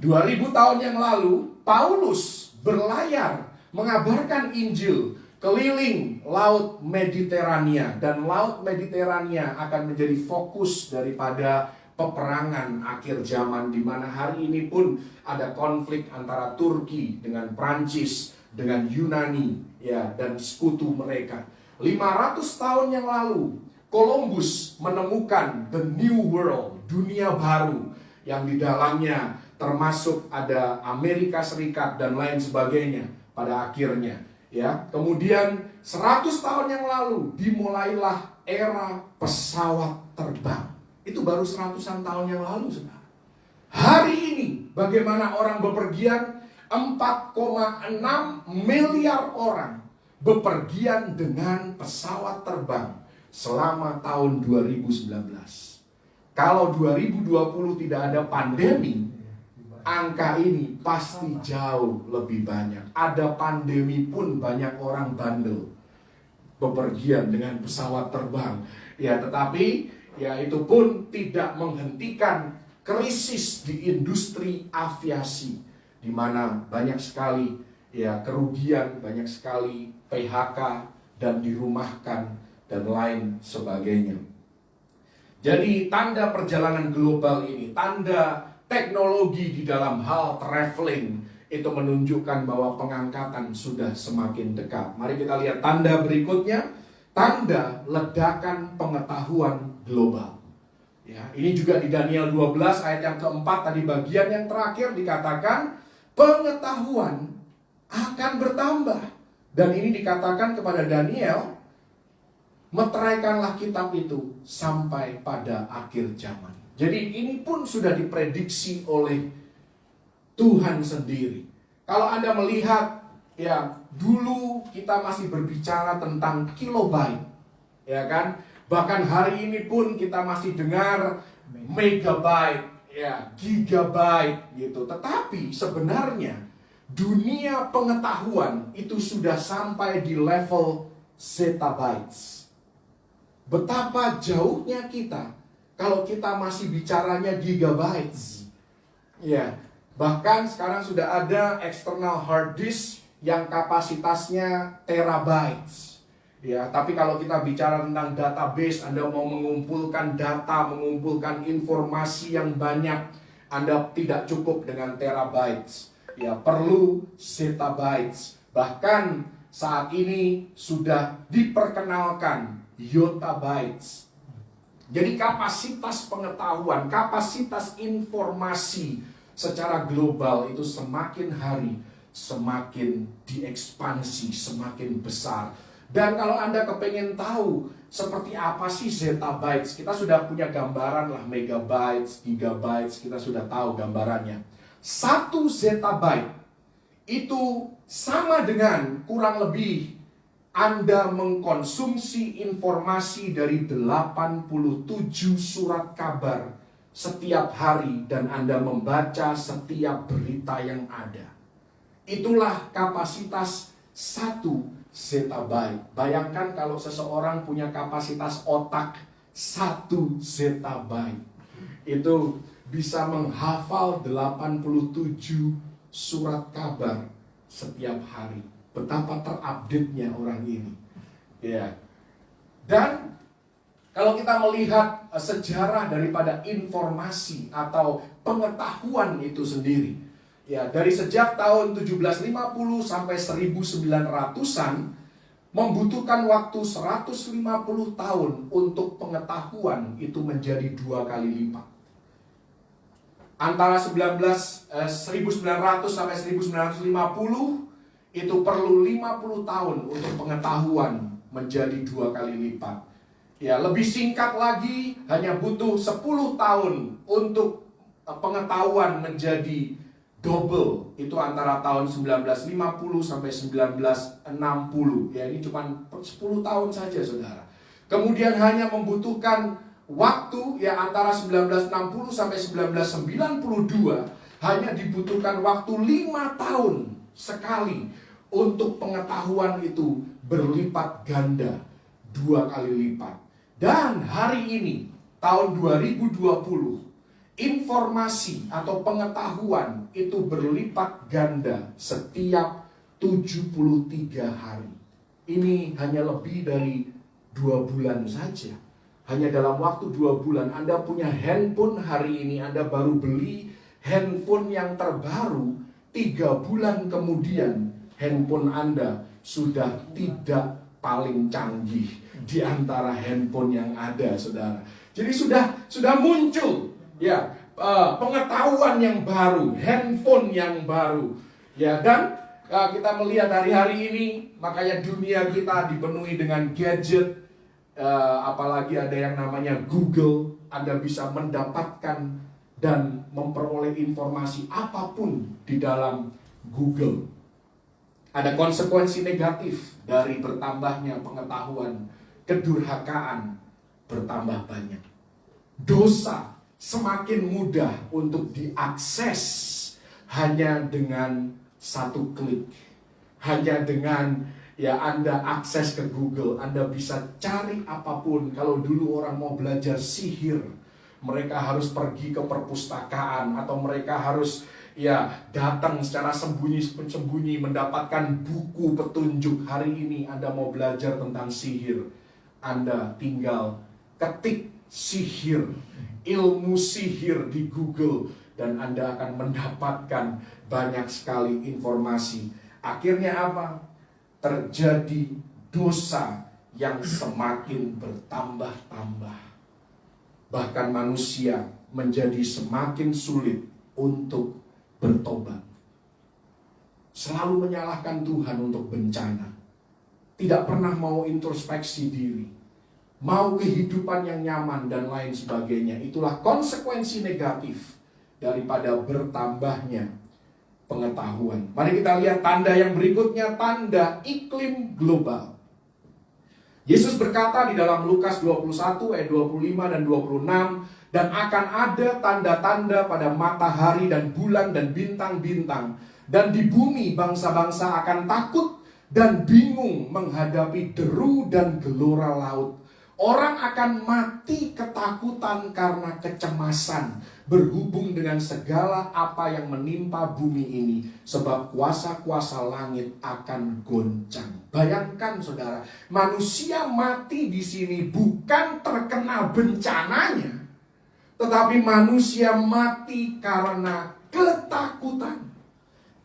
2000 tahun yang lalu Paulus berlayar mengabarkan Injil keliling Laut Mediterania, dan Laut Mediterania akan menjadi fokus daripada peperangan akhir zaman, di mana hari ini pun ada konflik antara Turki dengan Prancis dengan Yunani ya dan sekutu mereka. 500 tahun yang lalu Columbus menemukan the new world, dunia baru yang di dalamnya termasuk ada Amerika Serikat dan lain sebagainya pada akhirnya. Ya, kemudian 100 tahun yang lalu dimulailah era pesawat terbang. Itu baru 100-an tahun yang lalu, saudara. Hari ini bagaimana orang bepergian? 4,6 miliar orang bepergian dengan pesawat terbang selama tahun 2019. Kalau 2020 tidak ada pandemi, angka ini pasti jauh lebih banyak. Ada pandemi pun banyak orang bandel bepergian dengan pesawat terbang. Ya, tetapi ya itu pun tidak menghentikan krisis di industri aviasi, di mana banyak sekali ya kerugian, banyak sekali PHK dan dirumahkan dan lain sebagainya. Jadi tanda perjalanan global ini, tanda teknologi di dalam hal traveling itu menunjukkan bahwa pengangkatan sudah semakin dekat. Mari kita lihat tanda berikutnya, tanda ledakan pengetahuan global. Ya, ini juga di Daniel 12 ayat yang keempat, tadi bagian yang terakhir dikatakan pengetahuan akan bertambah Dan ini dikatakan kepada Daniel, meteraikanlah kitab itu sampai pada akhir zaman. Jadi ini pun sudah diprediksi oleh Tuhan sendiri. Kalau Anda melihat, ya dulu kita masih berbicara tentang kilobyte, ya kan? Bahkan hari ini pun kita masih dengar megabyte, ya gigabyte gitu. Tetapi sebenarnya dunia pengetahuan itu sudah sampai di level zettabytes. Betapa jauhnya kita kalau kita masih bicaranya gigabytes. Ya, bahkan sekarang sudah ada external hard disk yang kapasitasnya terabytes. Ya, tapi kalau kita bicara tentang database, Anda mau mengumpulkan data, mengumpulkan informasi yang banyak, Anda tidak cukup dengan terabytes. Ya, perlu zettabytes. Bahkan saat ini sudah diperkenalkan yottabytes. Jadi kapasitas pengetahuan, kapasitas informasi secara global itu semakin hari semakin diekspansi, semakin besar. Dan kalau Anda kepengen tahu seperti apa sih zettabytes, kita sudah punya gambaran lah, megabytes, gigabytes, kita sudah tahu gambarannya. 1 zettabyte itu sama dengan kurang lebih Anda mengkonsumsi informasi dari 87 surat kabar setiap hari dan Anda membaca setiap berita yang ada. Itulah kapasitas 1 zettabyte. Bayangkan kalau seseorang punya kapasitas otak 1 zettabyte. Itu bisa menghafal 87 surat kabar setiap hari. Betapa terupdate-nya orang ini. Ya. Dan kalau kita melihat sejarah daripada informasi atau pengetahuan itu sendiri, ya, dari sejak tahun 1750 sampai 1900-an membutuhkan waktu 150 tahun untuk pengetahuan itu menjadi 2 kali lipat. Antara 1900 sampai 1950 itu perlu 50 tahun untuk pengetahuan menjadi 2 kali lipat. Ya, lebih singkat lagi hanya butuh 10 tahun untuk pengetahuan menjadi double. Itu antara tahun 1950 sampai 1960. Ya, ini cuma 10 tahun saja, Saudara. Kemudian hanya membutuhkan waktu ya antara 1960 sampai 1992 hanya dibutuhkan waktu 5 tahun sekali untuk pengetahuan itu berlipat ganda 2 kali lipat. Dan hari ini tahun 2020 informasi atau pengetahuan itu berlipat ganda setiap 73 hari. Ini hanya lebih dari 2 bulan saja. Hanya dalam waktu 2 bulan Anda punya handphone hari ini, Anda baru beli handphone yang terbaru, 3 bulan kemudian handphone Anda sudah tidak paling canggih di antara handphone yang ada, Saudara. Jadi sudah muncul ya pengetahuan yang baru, handphone yang baru. Ya, dan kita melihat hari-hari ini makanya dunia kita dipenuhi dengan gadget. Apalagi ada yang namanya Google. Anda bisa mendapatkan dan memperoleh informasi apapun di dalam Google. Ada konsekuensi negatif dari bertambahnya pengetahuan. Kedurhakaan bertambah banyak. Dosa semakin mudah untuk diakses hanya dengan 1 klik. Hanya dengan ya Anda akses ke Google, Anda bisa cari apapun. Kalau dulu orang mau belajar sihir, mereka harus pergi ke perpustakaan atau mereka harus ya datang secara sembunyi-sembunyi mendapatkan buku petunjuk. Hari ini Anda mau belajar tentang sihir, Anda tinggal ketik sihir, ilmu sihir di Google dan Anda akan mendapatkan banyak sekali informasi. Akhirnya apa? Terjadi dosa yang semakin bertambah-tambah. Bahkan manusia menjadi semakin sulit untuk bertobat. Selalu menyalahkan Tuhan untuk bencana. tidak pernah mau introspeksi diri, mau kehidupan yang nyaman dan lain sebagainya. Itulah konsekuensi negatif daripada bertambahnya pengetahuan. Mari kita lihat tanda yang berikutnya, tanda iklim global. Yesus berkata di dalam Lukas 21 ayat 25 dan 26, dan akan ada tanda-tanda pada matahari dan bulan dan bintang-bintang, dan di bumi bangsa-bangsa akan takut dan bingung menghadapi deru dan gelora laut. Orang akan mati ketakutan karena kecemasan berhubung dengan segala apa yang menimpa bumi ini, sebab kuasa-kuasa langit akan goncang. Bayangkan saudara, manusia mati di sini bukan terkena bencananya, tetapi manusia mati karena ketakutan,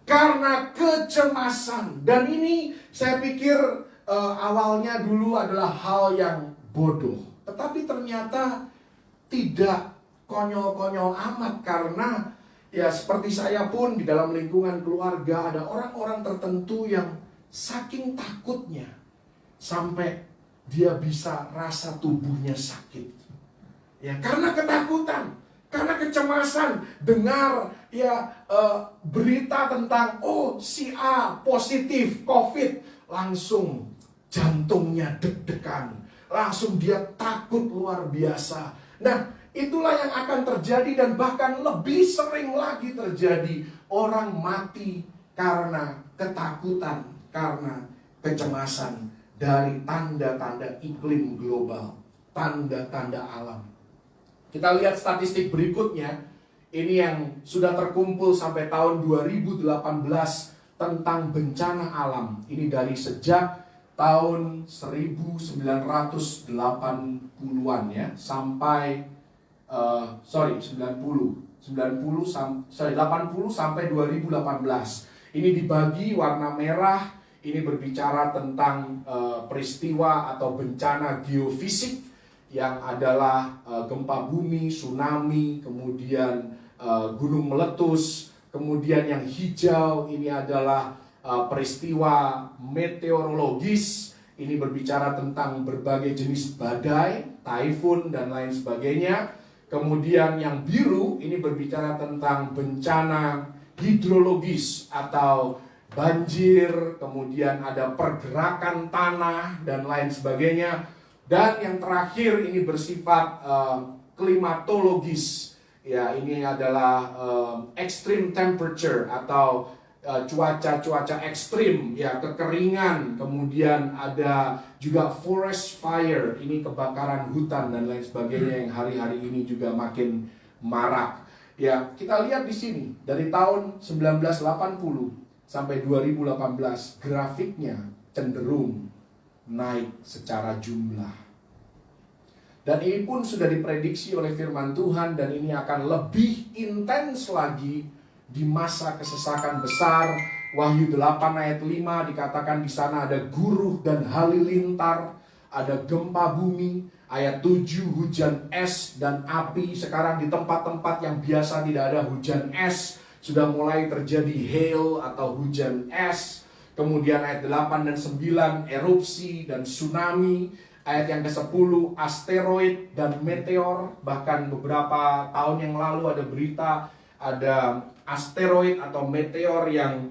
karena kecemasan. Dan ini saya pikir awalnya dulu adalah hal yang bodoh, tetapi ternyata tidak konyol-konyol amat. Karena ya seperti saya pun di dalam lingkungan keluarga ada orang-orang tertentu yang saking takutnya sampai dia bisa rasa tubuhnya sakit. Ya, karena ketakutan, karena kecemasan, dengar ya berita tentang si A positif COVID, langsung jantungnya deg-degan, langsung dia takut luar biasa. Nah, itulah yang akan terjadi, dan bahkan lebih sering lagi terjadi. Orang mati karena ketakutan, karena kecemasan dari tanda-tanda iklim global, tanda-tanda alam. Kita lihat statistik berikutnya. Ini yang sudah terkumpul sampai tahun 2018 tentang bencana alam. Ini dari sejak tahun 1980-an ya, sampai 80 sampai 2018. Ini dibagi warna merah, ini berbicara tentang peristiwa atau bencana geofisik yang adalah gempa bumi, tsunami, kemudian gunung meletus. Kemudian yang hijau ini adalah peristiwa meteorologis. Ini berbicara tentang berbagai jenis badai, taifun dan lain sebagainya. Kemudian yang biru ini berbicara tentang bencana hidrologis atau banjir, kemudian ada pergerakan tanah dan lain sebagainya. Dan yang terakhir ini bersifat klimatologis. Ya, ini adalah extreme temperature atau cuaca-cuaca ekstrim, ya, kekeringan. Kemudian ada juga forest fire, ini kebakaran hutan dan lain sebagainya yang hari-hari ini juga makin marak. Ya, kita lihat di sini dari tahun 1980 sampai 2018 grafiknya cenderung naik secara jumlah. Dan ini pun sudah diprediksi oleh firman Tuhan, dan ini akan lebih intens lagi di masa kesesakan besar. Wahyu 8 ayat 5 dikatakan di sana ada guruh dan halilintar, ada gempa bumi. Ayat 7 hujan es dan api. Sekarang di tempat-tempat yang biasa tidak ada hujan es, sudah mulai terjadi hail atau hujan es. Kemudian ayat 8 dan 9 erupsi dan tsunami. Ayat yang ke-10 asteroid dan meteor. Bahkan beberapa tahun yang lalu ada berita ada asteroid atau meteor yang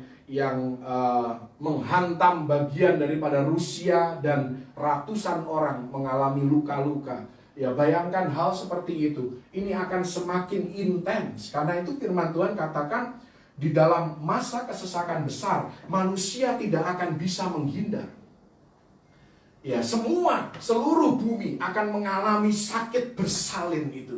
menghantam bagian daripada Rusia dan ratusan orang mengalami luka-luka. Ya, bayangkan hal seperti itu. Ini akan semakin intens. Karena itu firman Tuhan katakan di dalam masa kesesakan besar manusia tidak akan bisa menghindar. Ya, seluruh bumi akan mengalami sakit bersalin itu.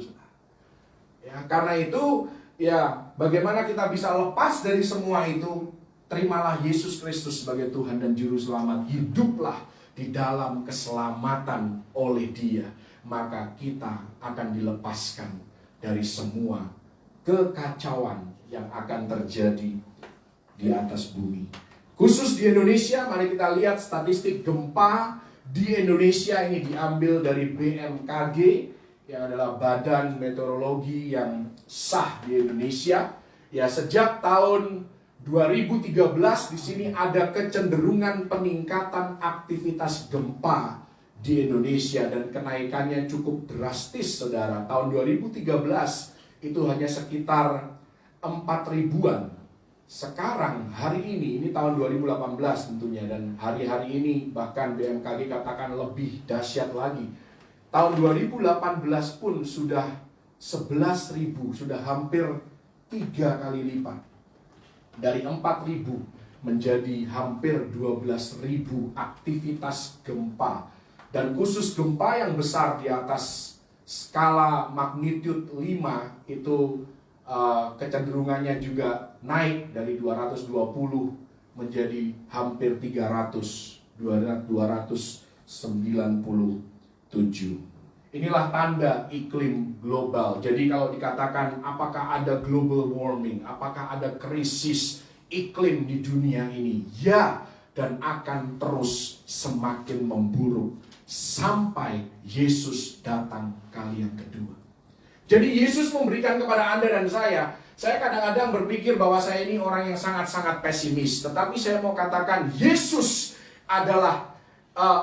Ya, karena itu, ya, bagaimana kita bisa lepas dari semua itu? Terimalah Yesus Kristus sebagai Tuhan dan Juru Selamat. Hiduplah di dalam keselamatan oleh Dia. Maka kita akan dilepaskan dari semua kekacauan yang akan terjadi di atas bumi. Khusus di Indonesia, mari kita lihat statistik gempa di Indonesia. Ini diambil dari BMKG, yang adalah badan meteorologi yang sah di Indonesia. Ya, sejak tahun 2013 di sini ada kecenderungan peningkatan aktivitas gempa di Indonesia dan kenaikannya cukup drastis, saudara. Tahun 2013 itu hanya sekitar 4 ribuan. Sekarang hari ini tahun 2018 tentunya, dan hari-hari ini bahkan BMKG katakan lebih dahsyat lagi. Tahun 2018 pun sudah 11.000, sudah hampir 3 kali lipat. Dari 4.000 menjadi hampir 12.000 aktivitas gempa. Dan khusus gempa yang besar di atas skala magnitude 5 itu kecenderungangannya juga naik dari 220 menjadi hampir 297. Inilah tanda iklim global. Jadi kalau dikatakan apakah ada global warming, apakah ada krisis iklim di dunia ini? Ya, dan akan terus semakin memburuk sampai Yesus datang kali yang kedua. Jadi Yesus memberikan kepada Anda dan saya kadang-kadang berpikir bahwa saya ini orang yang sangat-sangat pesimis. Tetapi saya mau katakan Yesus adalah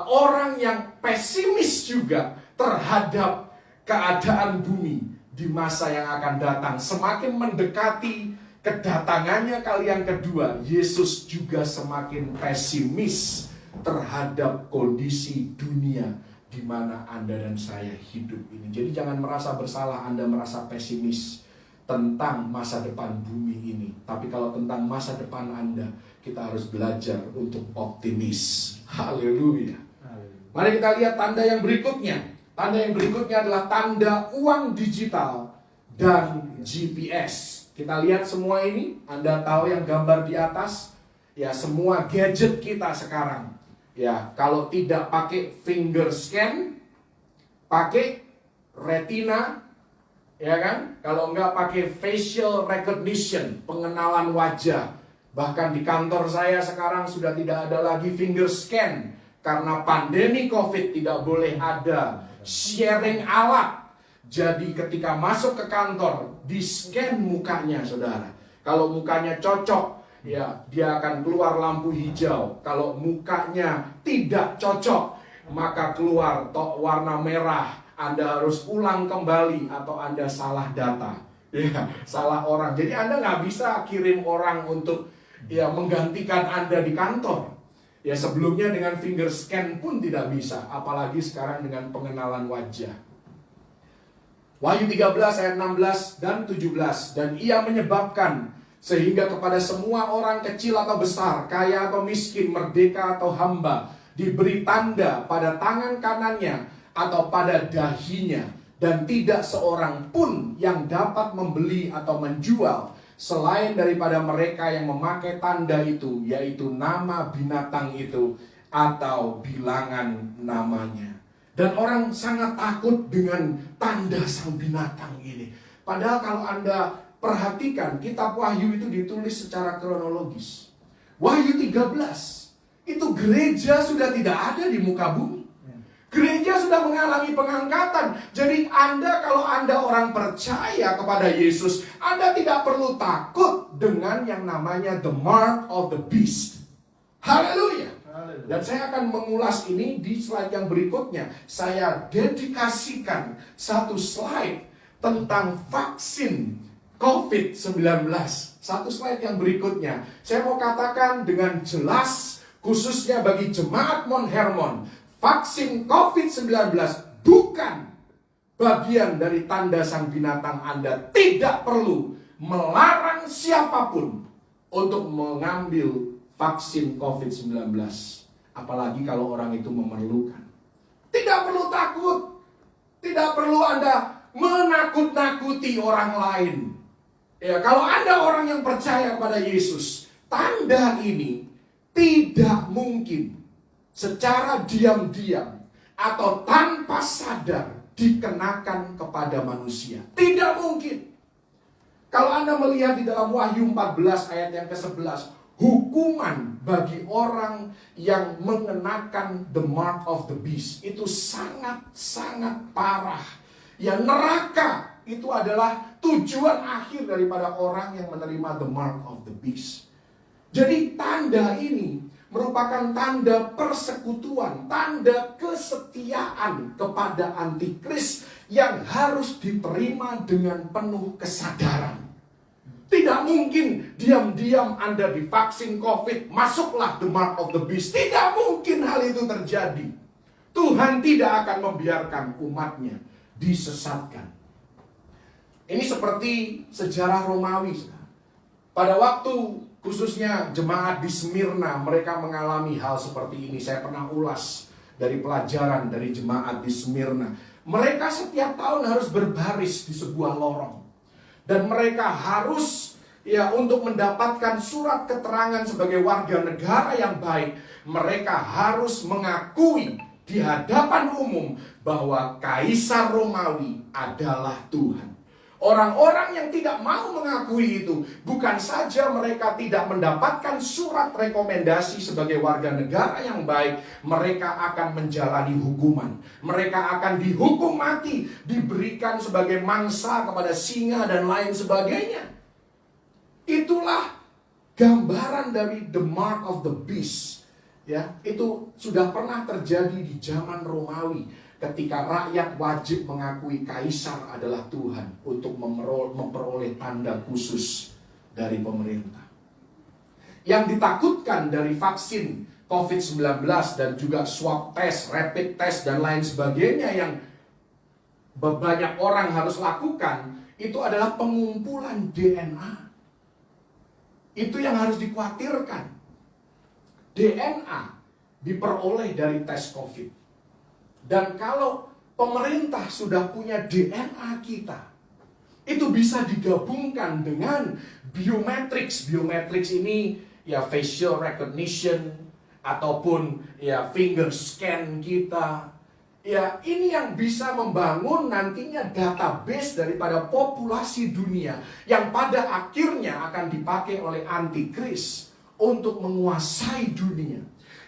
orang yang pesimis juga terhadap keadaan bumi di masa yang akan datang. Semakin mendekati kedatangannya kali yang kedua, Yesus juga semakin pesimis terhadap kondisi dunia di mana Anda dan saya hidup ini. Jadi jangan merasa bersalah Anda merasa pesimis tentang masa depan bumi ini. Tapi kalau tentang masa depan Anda, kita harus belajar untuk optimis. Haleluya. Mari kita lihat tanda yang berikutnya. Tanda yang berikutnya adalah tanda uang digital dan GPS. Kita lihat semua ini. Anda tahu yang gambar di atas? Ya, semua gadget kita sekarang. Ya, kalau tidak pakai finger scan, pakai retina, ya kan? Kalau enggak pakai facial recognition, pengenalan wajah. Bahkan di kantor saya sekarang sudah tidak ada lagi finger scan. Karena pandemi COVID tidak boleh ada sharing alat. Jadi ketika masuk ke kantor, di-scan mukanya, saudara. Kalau mukanya cocok, ya dia akan keluar lampu hijau. Kalau mukanya tidak cocok, maka keluar warna merah. Anda harus ulang kembali atau Anda salah data, ya, salah orang. Jadi Anda nggak bisa kirim orang untuk menggantikan Anda di kantor. Ya, sebelumnya dengan finger scan pun tidak bisa, apalagi sekarang dengan pengenalan wajah. Wahyu 13 ayat 16 dan 17. Dan ia menyebabkan sehingga kepada semua orang kecil atau besar, kaya atau miskin, merdeka atau hamba, diberi tanda pada tangan kanannya atau pada dahinya, dan tidak seorang pun yang dapat membeli atau menjual selain daripada mereka yang memakai tanda itu, yaitu nama binatang itu atau bilangan namanya. Dan orang sangat takut dengan tanda sang binatang ini. Padahal kalau Anda perhatikan, kitab Wahyu itu ditulis secara kronologis. Wahyu 13, itu gereja sudah tidak ada di muka bumi. Gereja sudah mengalami pengangkatan. Jadi kalau Anda orang percaya kepada Yesus, Anda tidak perlu takut dengan yang namanya the mark of the beast. Haleluya. Dan saya akan mengulas ini di slide yang berikutnya. Saya dedikasikan satu slide tentang vaksin COVID-19. Satu slide yang berikutnya. Saya mau katakan dengan jelas, khususnya bagi jemaat Mount Hermon, vaksin COVID-19 bukan bagian dari tanda sang binatang. Anda tidak perlu melarang siapapun untuk mengambil vaksin COVID-19. Apalagi kalau orang itu memerlukan. Tidak perlu takut. Tidak perlu Anda menakut-nakuti orang lain. Ya, kalau Anda orang yang percaya kepada Yesus, tanda ini tidak mungkin secara diam-diam atau tanpa sadar dikenakan kepada manusia. Tidak mungkin. Kalau Anda melihat di dalam Wahyu 14 ayat yang ke-11, hukuman bagi orang yang mengenakan the mark of the beast itu sangat-sangat parah. Ya, neraka itu adalah tujuan akhir daripada orang yang menerima the mark of the beast. Jadi tanda ini merupakan tanda persekutuan, tanda kesetiaan kepada antikris yang harus diterima dengan penuh kesadaran. Tidak mungkin diam-diam Anda divaksin COVID, masuklah the mark of the beast. Tidak mungkin hal itu terjadi. Tuhan tidak akan membiarkan umatnya disesatkan. Ini seperti sejarah Romawi. Pada waktu khususnya jemaat di Smyrna, mereka mengalami hal seperti ini. Saya pernah ulas dari pelajaran dari jemaat di Smyrna. Mereka setiap tahun harus berbaris di sebuah lorong. Dan mereka harus untuk mendapatkan surat keterangan sebagai warga negara yang baik, mereka harus mengakui di hadapan umum bahwa Kaisar Romawi adalah Tuhan. Orang-orang yang tidak mau mengakui itu, bukan saja mereka tidak mendapatkan surat rekomendasi sebagai warga negara yang baik, mereka akan menjalani hukuman. Mereka akan dihukum mati, diberikan sebagai mangsa kepada singa dan lain sebagainya. Itulah gambaran dari the mark of the beast. Ya, itu sudah pernah terjadi di zaman Romawi. Ketika rakyat wajib mengakui kaisar adalah Tuhan untuk memperoleh tanda khusus dari pemerintah. Yang ditakutkan dari vaksin COVID-19 dan juga swab test, rapid test dan lain sebagainya yang banyak orang harus lakukan, itu adalah pengumpulan DNA. Itu yang harus dikhawatirkan. DNA diperoleh dari tes COVID. Dan kalau pemerintah sudah punya DNA kita, itu bisa digabungkan dengan biometrics. Biometrics ini ya facial recognition ataupun ya finger scan kita. Ya, ini yang bisa membangun nantinya database daripada populasi dunia yang pada akhirnya akan dipakai oleh antikris untuk menguasai dunia.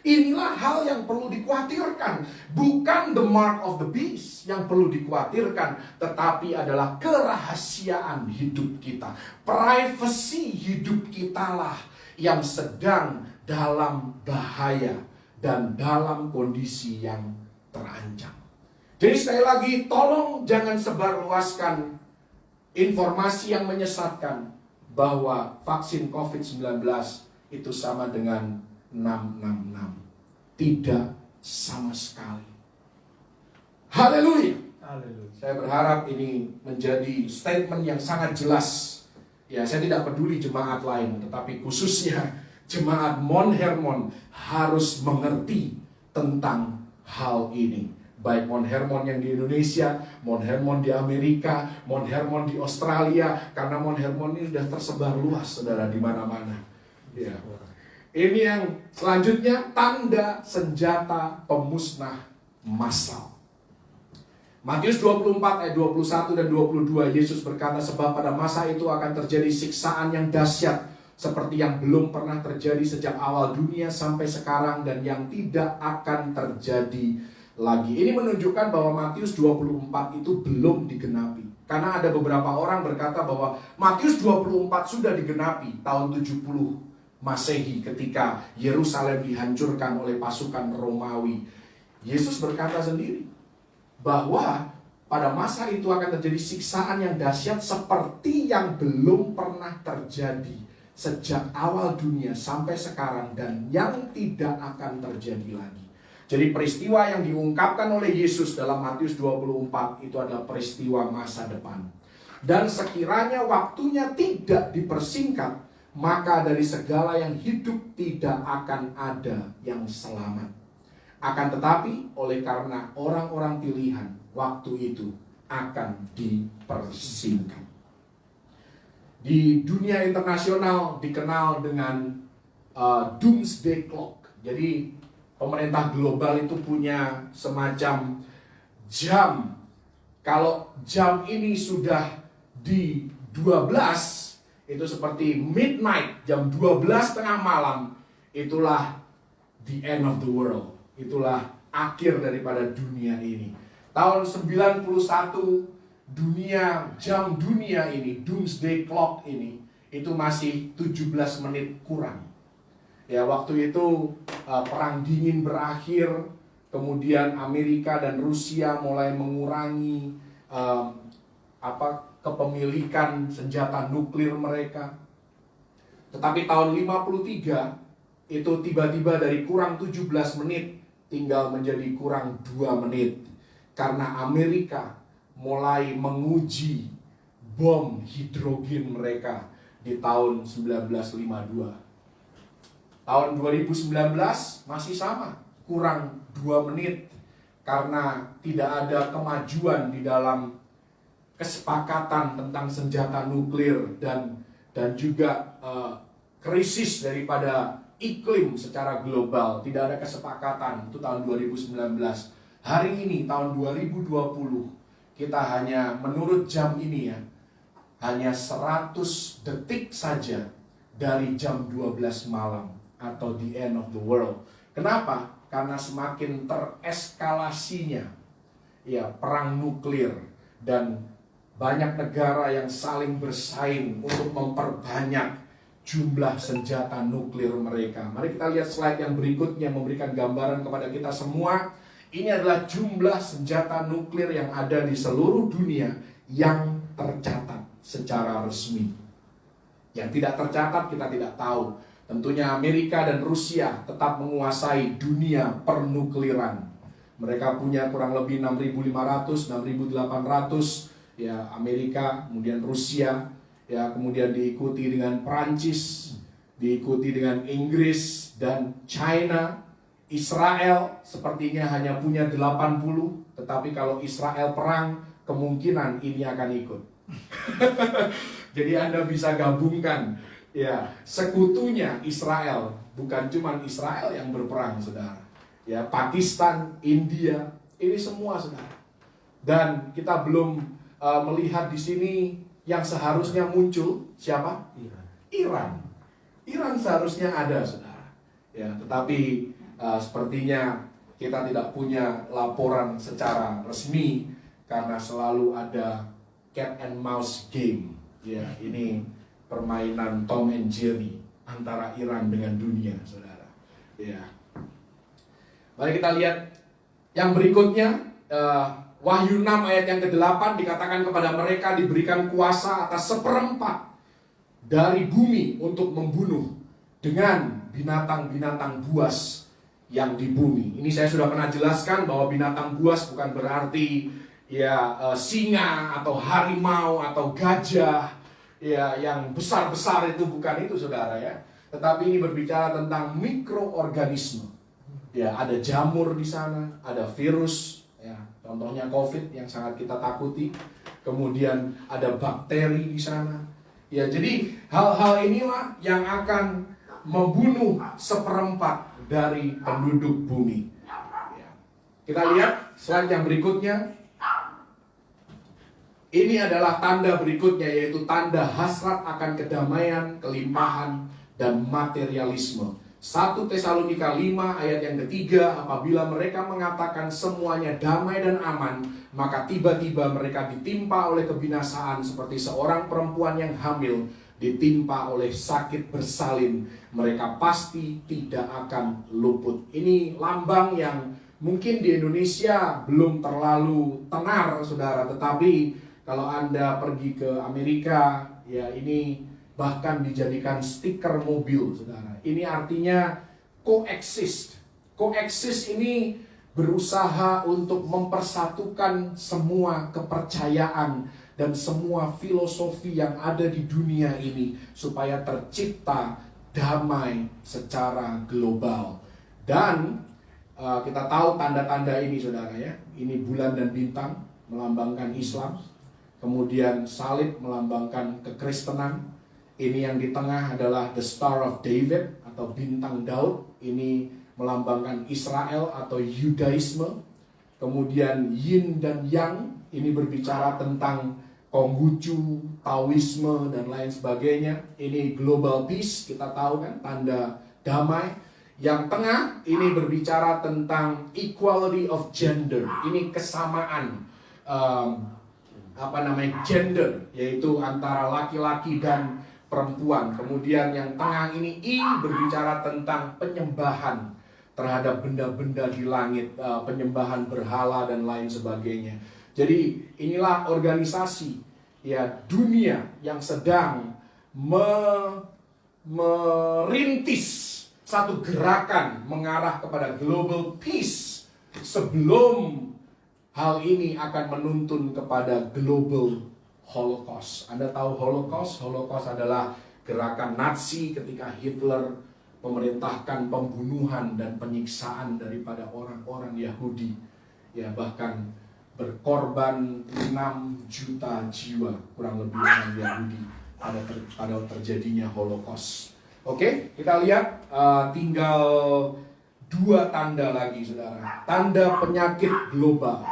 Inilah hal yang perlu dikhawatirkan. Bukan the mark of the beast yang perlu dikhawatirkan, tetapi adalah kerahasiaan hidup kita. Privasi hidup kita lah yang sedang dalam bahaya dan dalam kondisi yang terancam. Jadi sekali lagi, tolong jangan sebarluaskan informasi yang menyesatkan bahwa vaksin COVID-19 itu sama dengan 666. Tidak sama sekali. Haleluya. Saya berharap ini menjadi statement yang sangat jelas. Ya, saya tidak peduli jemaat lain, tetapi khususnya jemaat Mount Hermon harus mengerti tentang hal ini. Baik Mount Hermon yang di Indonesia, Mount Hermon di Amerika, Mount Hermon di Australia, karena Mount Hermon ini sudah tersebar luas, saudara, di mana-mana. Ya. Ini yang selanjutnya, tanda senjata pemusnah massal. Matius 24 ayat 21 dan 22, Yesus berkata, sebab pada masa itu akan terjadi siksaan yang dahsyat seperti yang belum pernah terjadi sejak awal dunia sampai sekarang dan yang tidak akan terjadi lagi. Ini menunjukkan bahwa Matius 24 itu belum digenapi. Karena ada beberapa orang berkata bahwa Matius 24 sudah digenapi tahun 70 Masehi ketika Yerusalem dihancurkan oleh pasukan Romawi. Yesus berkata sendiri bahwa pada masa itu akan terjadi siksaan yang dahsyat seperti yang belum pernah terjadi sejak awal dunia sampai sekarang dan yang tidak akan terjadi lagi. Jadi peristiwa yang diungkapkan oleh Yesus dalam Matius 24 itu adalah peristiwa masa depan. Dan sekiranya waktunya tidak dipersingkat, maka dari segala yang hidup tidak akan ada yang selamat. Akan tetapi oleh karena orang-orang pilihan, waktu itu akan dipersingkat. Di dunia internasional dikenal dengan Doomsday Clock. Jadi pemerintah global itu punya semacam jam. Kalau jam ini sudah di 12, itu seperti midnight, jam 12 tengah malam, itulah the end of the world. Itulah akhir daripada dunia ini. Tahun 91, jam dunia ini, Doomsday Clock ini, itu masih 17 menit kurang. Ya, waktu itu perang dingin berakhir, kemudian Amerika dan Rusia mulai mengurangi kepemilikan senjata nuklir mereka. Tetapi tahun 53 itu tiba-tiba dari kurang 17 menit tinggal menjadi kurang 2 menit. Karena Amerika mulai menguji bom hidrogen mereka di tahun 1952. Tahun 2019 masih sama, kurang 2 menit. Karena tidak ada kemajuan di dalam kesepakatan tentang senjata nuklir dan juga krisis daripada iklim secara global, tidak ada kesepakatan. Itu tahun 2019. Hari ini tahun 2020 kita hanya menurut jam ini ya, hanya 100 detik saja dari jam 12 malam atau the end of the world. Kenapa? Karena semakin tereskalasinya ya perang nuklir, dan banyak negara yang saling bersaing untuk memperbanyak jumlah senjata nuklir mereka. Mari kita lihat slide yang berikutnya, memberikan gambaran kepada kita semua. Ini adalah jumlah senjata nuklir yang ada di seluruh dunia yang tercatat secara resmi. Yang tidak tercatat kita tidak tahu. Tentunya Amerika dan Rusia tetap menguasai dunia pernukliran. Mereka punya kurang lebih 6.500, 6.800 ya, Amerika, kemudian Rusia, ya, kemudian diikuti dengan Prancis, diikuti dengan Inggris dan China. Israel sepertinya hanya punya 80, tetapi kalau Israel perang, kemungkinan ini akan ikut. Jadi Anda bisa gabungkan ya, sekutunya Israel, bukan cuma Israel yang berperang, saudara. Ya, Pakistan, India, ini semua, saudara. Dan kita belum melihat di sini yang seharusnya muncul siapa? Iran. Iran seharusnya ada, saudara. Ya, tetapi sepertinya kita tidak punya laporan secara resmi karena selalu ada cat and mouse game. Ya, ini permainan Tom and Jerry antara Iran dengan dunia, saudara. Ya. Mari kita lihat yang berikutnya. Wahyu 6 ayat yang ke-8 dikatakan kepada mereka diberikan kuasa atas 1/4 dari bumi untuk membunuh dengan binatang-binatang buas yang di bumi. Ini saya sudah pernah jelaskan bahwa binatang buas bukan berarti ya singa atau harimau atau gajah ya yang besar-besar, itu bukan itu, saudara ya. Tetapi ini berbicara tentang mikroorganisme. Ya, ada jamur di sana, ada virus ya. Contohnya COVID yang sangat kita takuti. Kemudian ada bakteri di sana. Ya, jadi hal-hal inilah yang akan membunuh 1/4 dari penduduk bumi. Ya. Kita lihat slide yang berikutnya. Ini adalah tanda berikutnya, yaitu tanda hasrat akan kedamaian, kelimpahan, dan materialisme. 1 Tesalonika 5 ayat yang ketiga, apabila mereka mengatakan semuanya damai dan aman, maka tiba-tiba mereka ditimpa oleh kebinasaan seperti seorang perempuan yang hamil ditimpa oleh sakit bersalin. Mereka pasti tidak akan luput. Ini lambang yang mungkin di Indonesia belum terlalu tenar, saudara. Tetapi kalau Anda pergi ke Amerika, ya ini bahkan dijadikan stiker mobil, saudara. Ini artinya coexist. Coexist ini berusaha untuk mempersatukan semua kepercayaan dan semua filosofi yang ada di dunia ini supaya tercipta damai secara global. Dan kita tahu tanda-tanda ini, saudara ya. Ini bulan dan bintang melambangkan Islam. Kemudian salib melambangkan kekristenan. Ini yang di tengah adalah the Star of David atau bintang Daud. Ini melambangkan Israel atau Yudaisme. Kemudian Yin dan Yang, ini berbicara tentang Konghucu, Taoisme, dan lain sebagainya. Ini global peace, kita tahu kan, tanda damai. Yang tengah ini berbicara tentang equality of gender. Ini kesamaan gender, yaitu antara laki-laki dan perempuan. Kemudian yang tengah ini I berbicara tentang penyembahan terhadap benda-benda di langit, penyembahan berhala dan lain sebagainya. Jadi inilah organisasi ya dunia yang sedang merintis satu gerakan mengarah kepada global peace sebelum hal ini akan menuntun kepada global Holocaust. Anda tahu Holocaust? Holocaust adalah gerakan Nazi ketika Hitler memerintahkan pembunuhan dan penyiksaan daripada orang-orang Yahudi. Ya, bahkan berkorban 6 juta jiwa kurang lebih orang Yahudi pada terjadinya Holocaust. Oke, kita lihat tinggal 2 tanda lagi, saudara. Tanda penyakit global.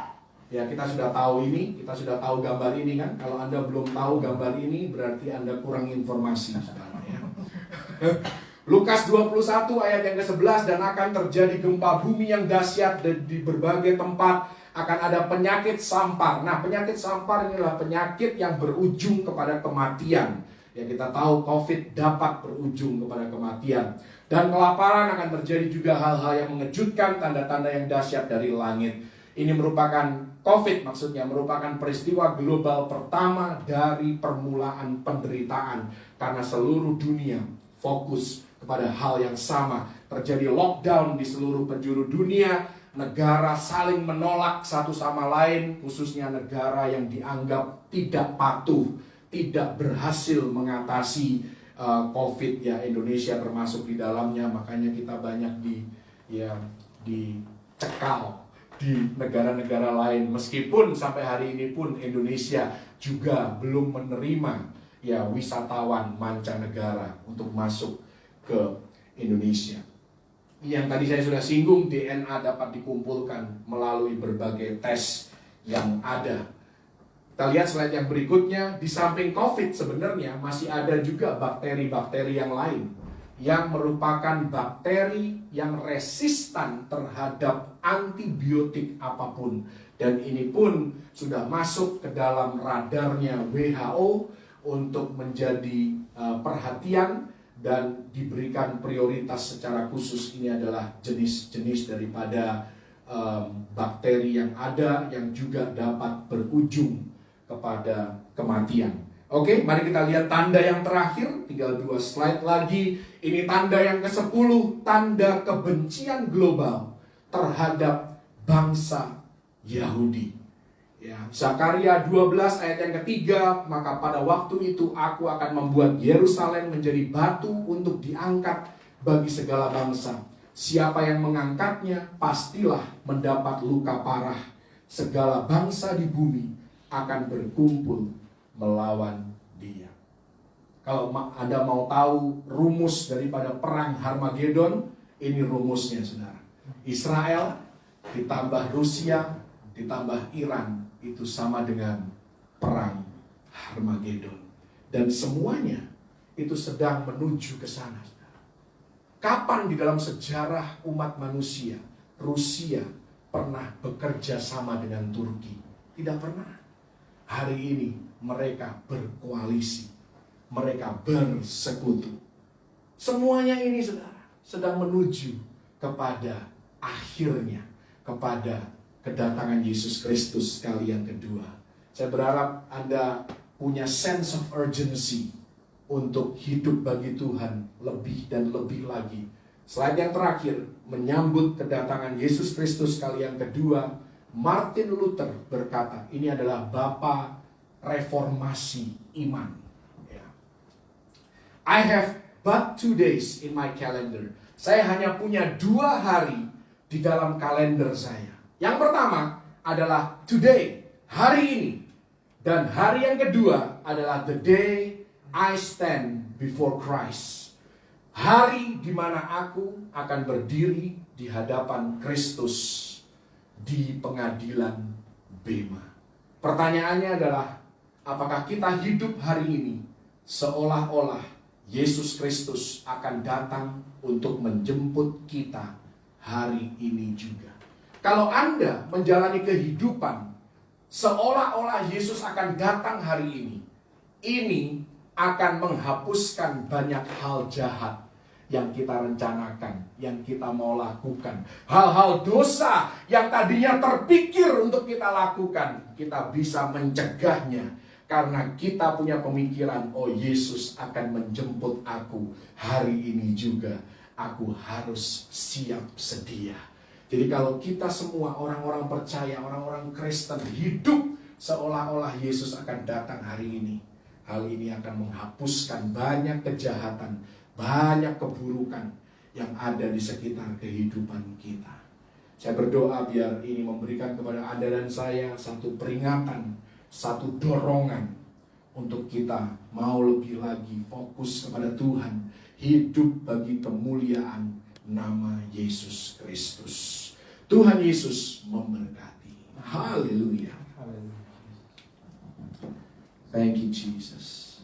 Ya, kita sudah tahu ini, kita sudah tahu gambar ini kan. Kalau Anda belum tahu gambar ini, berarti Anda kurang informasi, saudara ya. Lukas 21 ayat yang ke-11, dan akan terjadi gempa bumi yang dahsyat di berbagai tempat, akan ada penyakit sampar. Nah, penyakit sampar inilah penyakit yang berujung kepada kematian. Ya, kita tahu COVID dapat berujung kepada kematian. Dan kelaparan akan terjadi juga hal-hal yang mengejutkan, tanda-tanda yang dahsyat dari langit. Ini merupakan COVID, maksudnya merupakan peristiwa global pertama dari permulaan penderitaan. Karena seluruh dunia fokus kepada hal yang sama. Terjadi lockdown di seluruh penjuru dunia. Negara saling menolak satu sama lain, khususnya negara yang dianggap tidak patuh, tidak berhasil mengatasi COVID ya, Indonesia termasuk di dalamnya. Makanya kita banyak dicekal di negara-negara lain. Meskipun sampai hari ini pun Indonesia juga belum menerima ya wisatawan mancanegara untuk masuk ke Indonesia. Yang tadi saya sudah singgung, DNA dapat dikumpulkan melalui berbagai tes yang ada. Kita lihat slide yang berikutnya. Di samping COVID sebenarnya masih ada juga bakteri-bakteri yang lain yang merupakan bakteri yang resistan terhadap antibiotik apapun. Dan ini pun sudah masuk ke dalam radarnya WHO untuk menjadi perhatian dan diberikan prioritas secara khusus. Ini adalah jenis-jenis daripada bakteri yang ada yang juga dapat berujung kepada kematian. Oke, mari kita lihat tanda yang terakhir, tinggal 2 slide lagi. Ini tanda yang ke-10, tanda kebencian global terhadap bangsa Yahudi. Ya, Zakaria 12 ayat yang ke-3, maka pada waktu itu aku akan membuat Yerusalem menjadi batu untuk diangkat bagi segala bangsa. Siapa yang mengangkatnya pastilah mendapat luka parah. Segala bangsa di bumi akan berkumpul melawan dia. Kalau Anda mau tahu rumus daripada perang Harmagedon, ini rumusnya, saudara. Israel ditambah Rusia ditambah Iran itu sama dengan perang Harmagedon. Dan semuanya itu sedang menuju ke sana. Kapan di dalam sejarah umat manusia Rusia pernah bekerja sama dengan Turki? Tidak pernah. Hari ini mereka berkoalisi, mereka bersekutu. Semuanya ini, saudara, sedang menuju kepada akhirnya, kepada kedatangan Yesus Kristus kali yang kedua. Saya berharap Anda punya sense of urgency untuk hidup bagi Tuhan lebih dan lebih lagi. Slide yang terakhir, menyambut kedatangan Yesus Kristus kali yang kedua. Martin Luther berkata, ini adalah bapa reformasi iman. I have but 2 days in my calendar. Saya hanya punya 2 hari di dalam kalender saya. Yang pertama adalah today, hari ini. Dan hari yang kedua adalah the day I stand before Christ. Hari di mana aku akan berdiri di hadapan Kristus di pengadilan Bema. Pertanyaannya adalah, apakah kita hidup hari ini seolah-olah Yesus Kristus akan datang untuk menjemput kita hari ini juga? Kalau Anda menjalani kehidupan seolah-olah Yesus akan datang hari ini akan menghapuskan banyak hal jahat yang kita rencanakan, yang kita mau lakukan. Hal-hal dosa yang tadinya terpikir untuk kita lakukan, kita bisa mencegahnya. Karena kita punya pemikiran, oh Yesus akan menjemput aku hari ini juga. Aku harus siap sedia. Jadi kalau kita semua orang-orang percaya, orang-orang Kristen hidup seolah-olah Yesus akan datang hari ini. Hal ini akan menghapuskan banyak kejahatan, banyak keburukan yang ada di sekitar kehidupan kita. Saya berdoa biar ini memberikan kepada Anda dan saya satu peringatan, satu dorongan untuk kita mau lebih lagi fokus kepada Tuhan, hidup bagi kemuliaan nama Yesus Kristus. Tuhan Yesus memberkati. Haleluya. Thank you Jesus.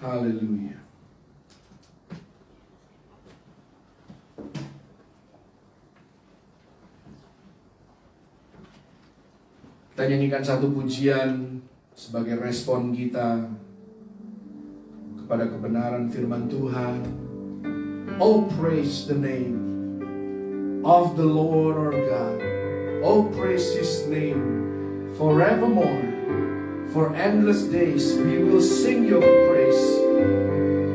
Haleluya. Kita nyanyikan satu pujian sebagai respon kita kepada kebenaran firman Tuhan. Oh, praise the name of the Lord our God. Oh, praise His name forevermore. For endless days we will sing your praise.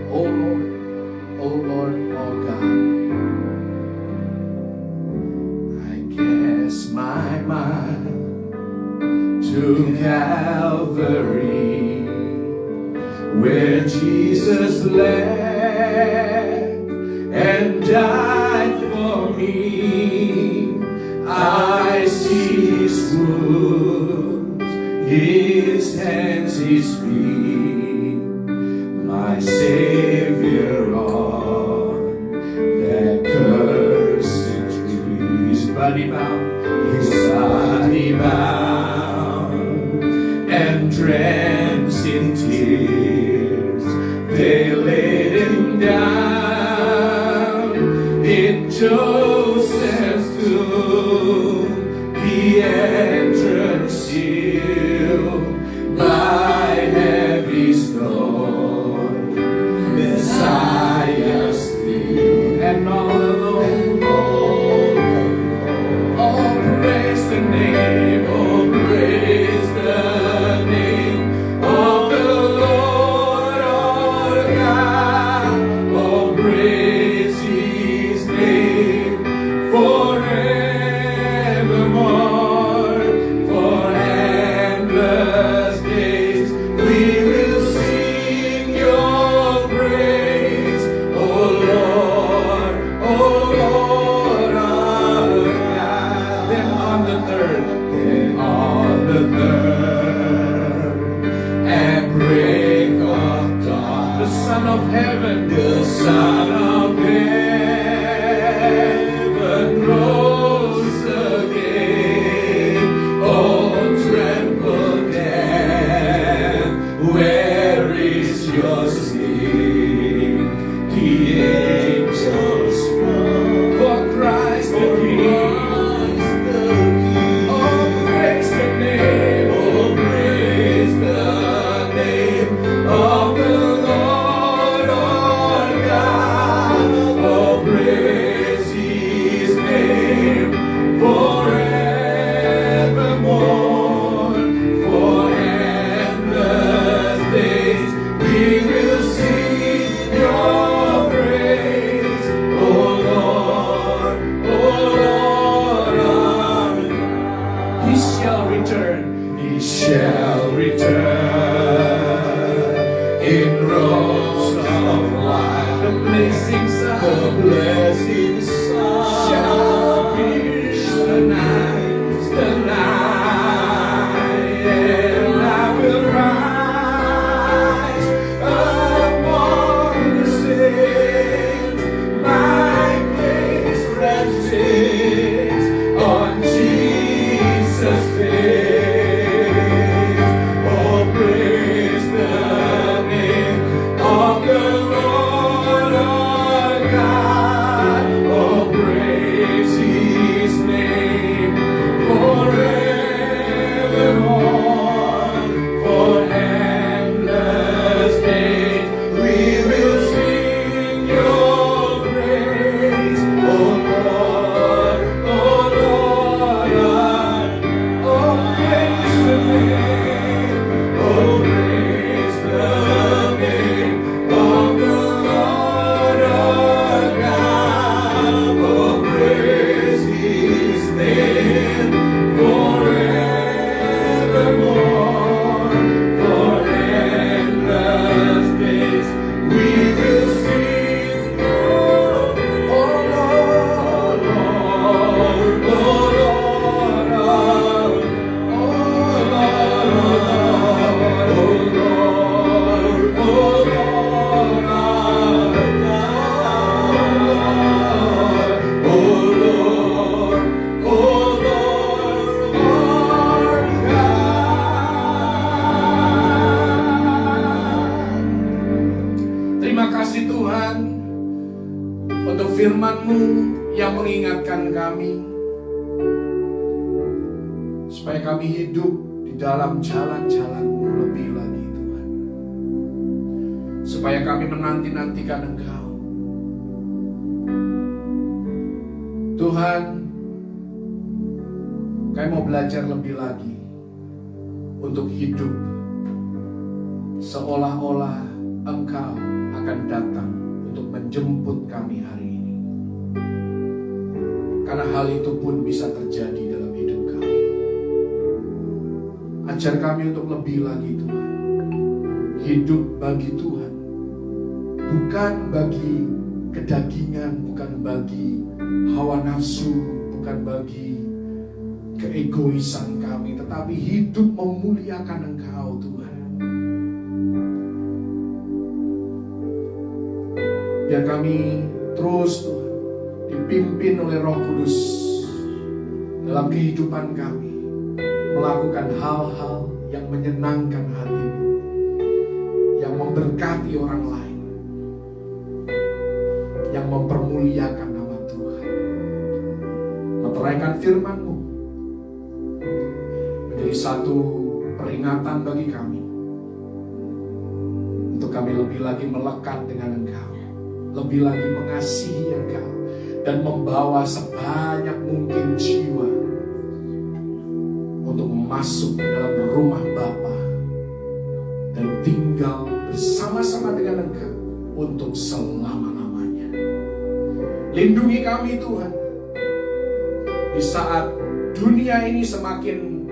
Oh Lord, oh God. I cast my mind to Calvary, where Jesus bled and died for me. I see His wounds, His hands, His feet, my Savior on that cursed tree. His body bound, His body bound, and drenched in tears, they laid Him down in Joseph's tomb, the entrance sealed by heavy stone. Messiah still and all alone. Oh, praise the name, oh, praise the name of the Lord our God. Oh, praise His name forevermore. For endless days we will sing your praise, oh Lord our God. Then on the third, and break of dawn, the Son of Heaven, rose again. Oh, tremble death, where is your sting? The angels cry for Christ the King. Oh, praise the name, oh, praise the name of the Lord our God. Oh, praise His name forevermore. For endless days we will sing your praise, oh Lord our God. He shall return in robes of light. The blazing sun shall pierce the night, and I will rise among the saints. My grace rests on Jesus' face. Oh, praise the name of the Lord our God. mengingatkan kami supaya kami hidup di dalam jalan-jalan-Mu lebih lagi Tuhan. Supaya kami menanti-nantikan Engkau. Tuhan, kami mau belajar lebih lagi untuk hidup seolah-olah Engkau akan datang untuk menjemput kami hari ini. Karena hal itu pun bisa terjadi dalam hidup kami. Ajar kami untuk lebih lagi Tuhan. Hidup bagi Tuhan. Bukan bagi kedagingan, bukan bagi hawa nafsu, bukan bagi keegoisan kami, tetapi hidup memuliakan Engkau Tuhan. Biar kami terus Tuhan dipimpin oleh Roh Kudus dalam kehidupan kami, melakukan hal-hal yang menyenangkan hati-Mu, yang memberkati orang lain, yang mempermuliakan nama Tuhan. Meteraikan firman-Mu menjadi satu peringatan bagi kami untuk kami lebih lagi melekat dengan Engkau, lebih lagi mengasihi Engkau, dan membawa sebanyak mungkin jiwa untuk masuk ke dalam rumah Bapa dan tinggal bersama-sama dengan Engkau untuk selama-lamanya. Lindungi kami Tuhan di saat dunia ini semakin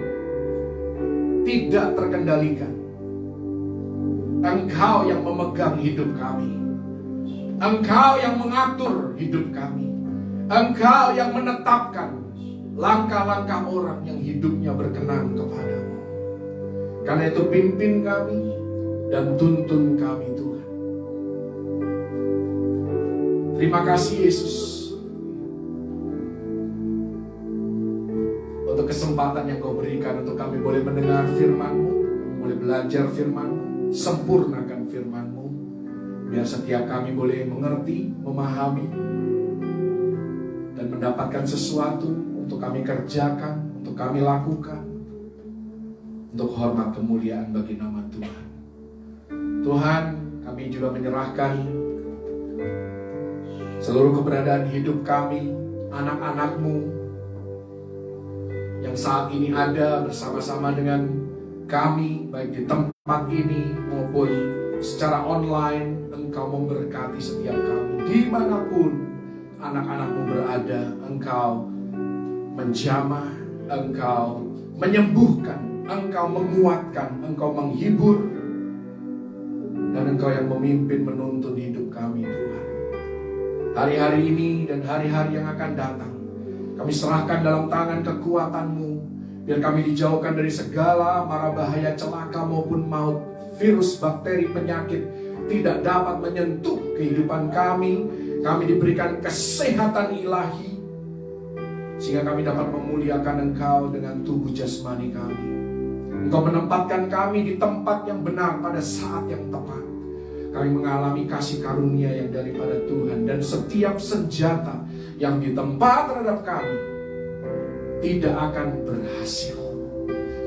tidak terkendalikan. Engkau yang memegang hidup kami. Engkau yang mengatur hidup kami. Engkau yang menetapkan langkah-langkah orang yang hidupnya berkenan kepadamu. Karena itu pimpin kami dan tuntun kami Tuhan. Terima kasih Yesus untuk kesempatan yang Kau berikan untuk kami boleh mendengar firman-Mu, boleh belajar firman-Mu, sempurnakan firman-Mu, biar setiap kami boleh mengerti, memahami, dan mendapatkan sesuatu untuk kami kerjakan, untuk kami lakukan, untuk hormat kemuliaan bagi nama Tuhan. Tuhan, kami juga menyerahkan seluruh keberadaan hidup kami, anak-anak-Mu yang saat ini ada bersama-sama dengan kami, baik di tempat ini maupun secara online. Engkau memberkati setiap kami, dimanapun anak-anak-Mu berada. Engkau menjamah, Engkau menyembuhkan, Engkau menguatkan, Engkau menghibur, dan Engkau yang memimpin menuntun hidup kami Tuhan. Hari-hari ini dan hari-hari yang akan datang, kami serahkan dalam tangan kekuatan-Mu, biar kami dijauhkan dari segala mara bahaya, celaka maupun maut, virus, bakteri, penyakit tidak dapat menyentuh kehidupan kami. Kami diberikan kesehatan ilahi, sehingga kami dapat memuliakan Engkau dengan tubuh jasmani kami. Engkau menempatkan kami di tempat yang benar pada saat yang tepat. Kami mengalami kasih karunia yang daripada Tuhan, dan setiap senjata yang ditempa terhadap kami tidak akan berhasil.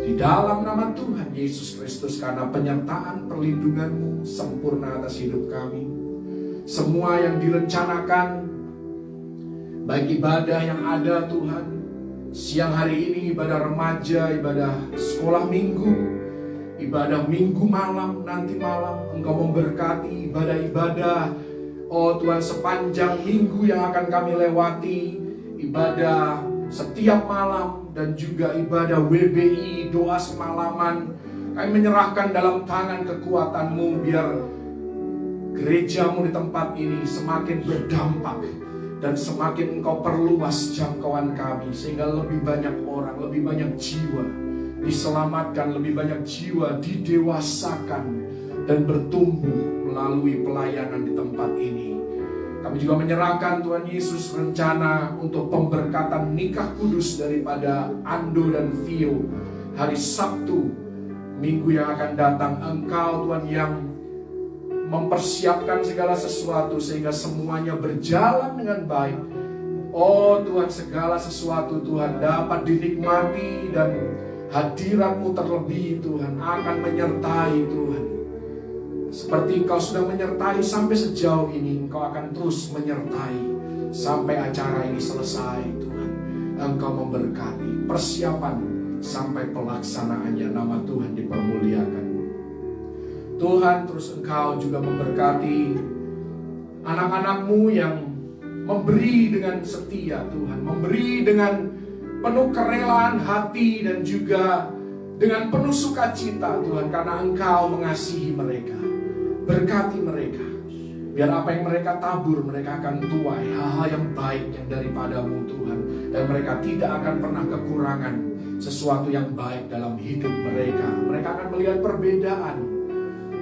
Di dalam nama Tuhan Yesus Kristus, karena penyertaan perlindungan-Mu sempurna atas hidup kami. Semua yang direncanakan, baik ibadah yang ada Tuhan, siang hari ini ibadah remaja, ibadah sekolah minggu, ibadah minggu malam, nanti malam, Engkau memberkati ibadah-ibadah, oh Tuhan, sepanjang minggu yang akan kami lewati, ibadah setiap malam, dan juga ibadah WBI, doa semalaman. Kami menyerahkan dalam tangan kekuatan-Mu, biar gereja-Mu di tempat ini semakin berdampak, dan semakin Engkau perluas jangkauan kami, sehingga lebih banyak orang, lebih banyak jiwa diselamatkan, lebih banyak jiwa didewasakan dan bertumbuh melalui pelayanan di tempat ini. Kami juga menyerahkan Tuhan Yesus rencana untuk pemberkatan nikah kudus daripada Ando dan Vio hari Sabtu minggu yang akan datang. Engkau Tuhan yang mempersiapkan segala sesuatu sehingga semuanya berjalan dengan baik. Oh Tuhan, segala sesuatu Tuhan dapat dinikmati dan hadirat-Mu terlebih Tuhan akan menyertai Tuhan. Seperti Engkau sudah menyertai sampai sejauh ini, Engkau akan terus menyertai sampai acara ini selesai Tuhan. Engkau memberkati persiapan sampai pelaksanaannya, nama Tuhan dipermuliakan. Tuhan, terus Engkau juga memberkati anak-anak-Mu yang memberi dengan setia Tuhan, memberi dengan penuh kerelaan hati dan juga dengan penuh sukacita Tuhan, karena Engkau mengasihi mereka. Berkati mereka, biar apa yang mereka tabur, mereka akan tuai hal-hal yang baik yang daripada-Mu Tuhan. Dan mereka tidak akan pernah kekurangan sesuatu yang baik dalam hidup mereka. Mereka akan melihat perbedaan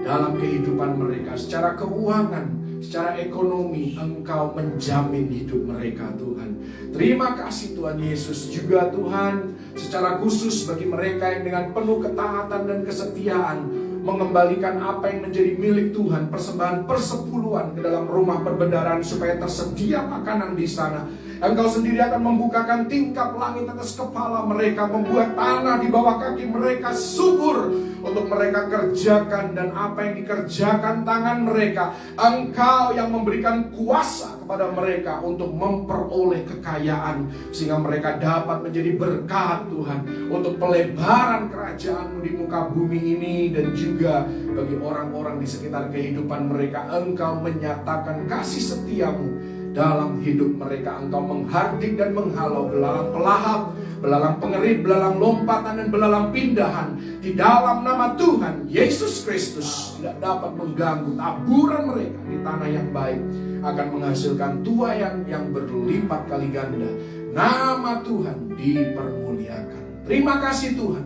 dalam kehidupan mereka, secara keuangan, secara ekonomi. Engkau menjamin hidup mereka Tuhan. Terima kasih Tuhan Yesus. Juga Tuhan, secara khusus bagi mereka yang dengan penuh ketaatan dan kesetiaan mengembalikan apa yang menjadi milik Tuhan, persembahan persepuluhan ke dalam rumah perbendaharaan supaya tersedia makanan di sana. Engkau sendiri akan membukakan tingkap langit atas kepala mereka, membuat tanah di bawah kaki mereka subur untuk mereka kerjakan, dan apa yang dikerjakan tangan mereka, Engkau yang memberikan kuasa kepada mereka untuk memperoleh kekayaan, sehingga mereka dapat menjadi berkat Tuhan untuk pelebaran kerajaan-Mu di muka bumi ini, dan juga bagi orang-orang di sekitar kehidupan mereka. Engkau menyatakan kasih setia-Mu dalam hidup mereka. Engkau menghardik dan menghalau belalang pelahap, belalang pengerit, belalang lompatan, dan belalang pindahan. Di dalam nama Tuhan Yesus Kristus tidak dapat mengganggu taburan mereka di tanah yang baik, akan menghasilkan tuaian yang berlipat kali ganda. Nama Tuhan dipermuliakan. Terima kasih Tuhan.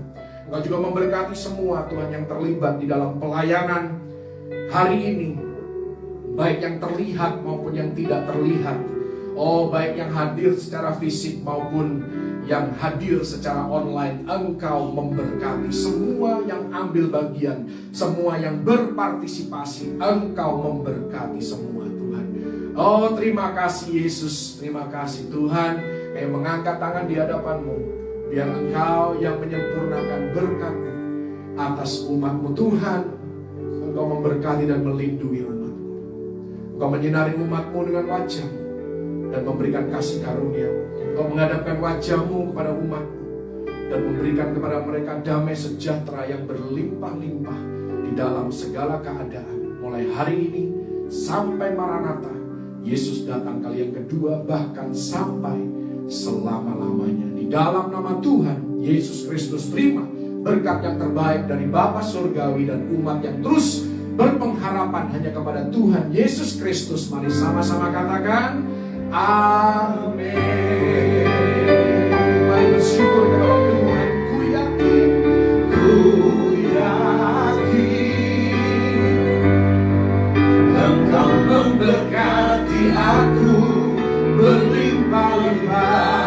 Engkau juga memberkati semua Tuhan yang terlibat di dalam pelayanan hari ini, baik yang terlihat maupun yang tidak terlihat. Oh, baik yang hadir secara fisik maupun yang hadir secara online. Engkau memberkati semua yang ambil bagian, semua yang berpartisipasi. Engkau memberkati semua Tuhan. Oh, terima kasih Yesus. Terima kasih Tuhan. Kami mengangkat tangan di hadapan-Mu, biar Engkau yang menyempurnakan berkat-Mu atas umat-Mu Tuhan. Engkau memberkati dan melindungi umat. Engkau menyinari umat-Mu dengan wajah-Mu dan memberikan kasih karunia. Engkau menghadapkan wajah-Mu kepada umat-Mu dan memberikan kepada mereka damai sejahtera yang berlimpah-limpah di dalam segala keadaan. Mulai hari ini sampai Maranatha, Yesus datang kali yang kedua, bahkan sampai selama-lamanya. Di dalam nama Tuhan Yesus Kristus, terima berkat yang terbaik dari Bapa Surgawi dan umat yang terus berpengharapan hanya kepada Tuhan Yesus Kristus. Mari sama-sama katakan amin. Mari bersyukur kepada Tuhan. Ku yakin Engkau memberkati aku berlimpah-limpah.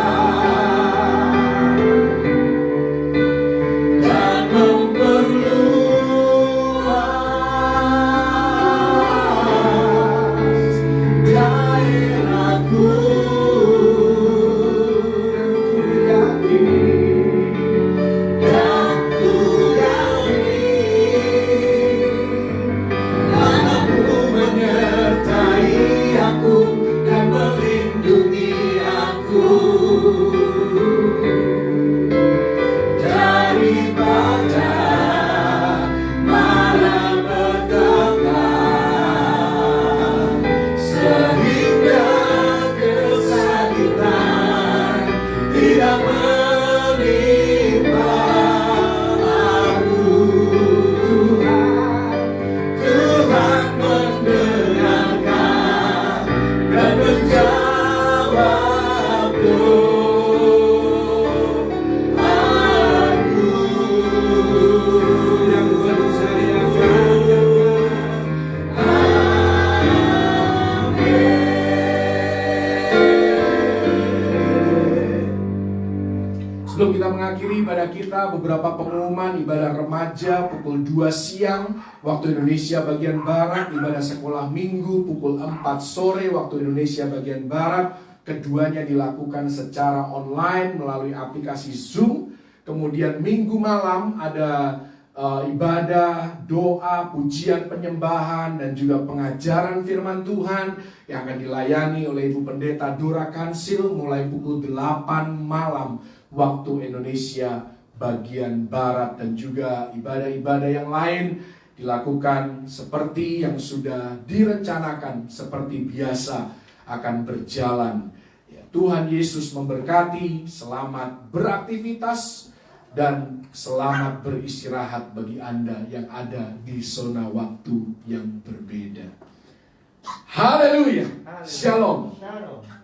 Sebelum kita mengakhiri ibadah kita, beberapa pengumuman ibadah remaja pukul 2 siang waktu Indonesia bagian Barat, ibadah sekolah minggu pukul 4 sore waktu Indonesia bagian Barat, Keduanya dilakukan secara online melalui aplikasi Zoom. Kemudian minggu malam ada ibadah, doa, pujian, penyembahan, dan juga pengajaran firman Tuhan yang akan dilayani oleh Ibu Pendeta Dora Kansil mulai pukul 8 malam waktu Indonesia bagian Barat. Dan juga ibadah-ibadah yang lain dilakukan seperti yang sudah direncanakan, seperti biasa akan berjalan. Ya, Tuhan Yesus memberkati, selamat beraktivitas, dan selamat beristirahat bagi Anda yang ada di zona waktu yang berbeda. Haleluya. Shalom. Shalom.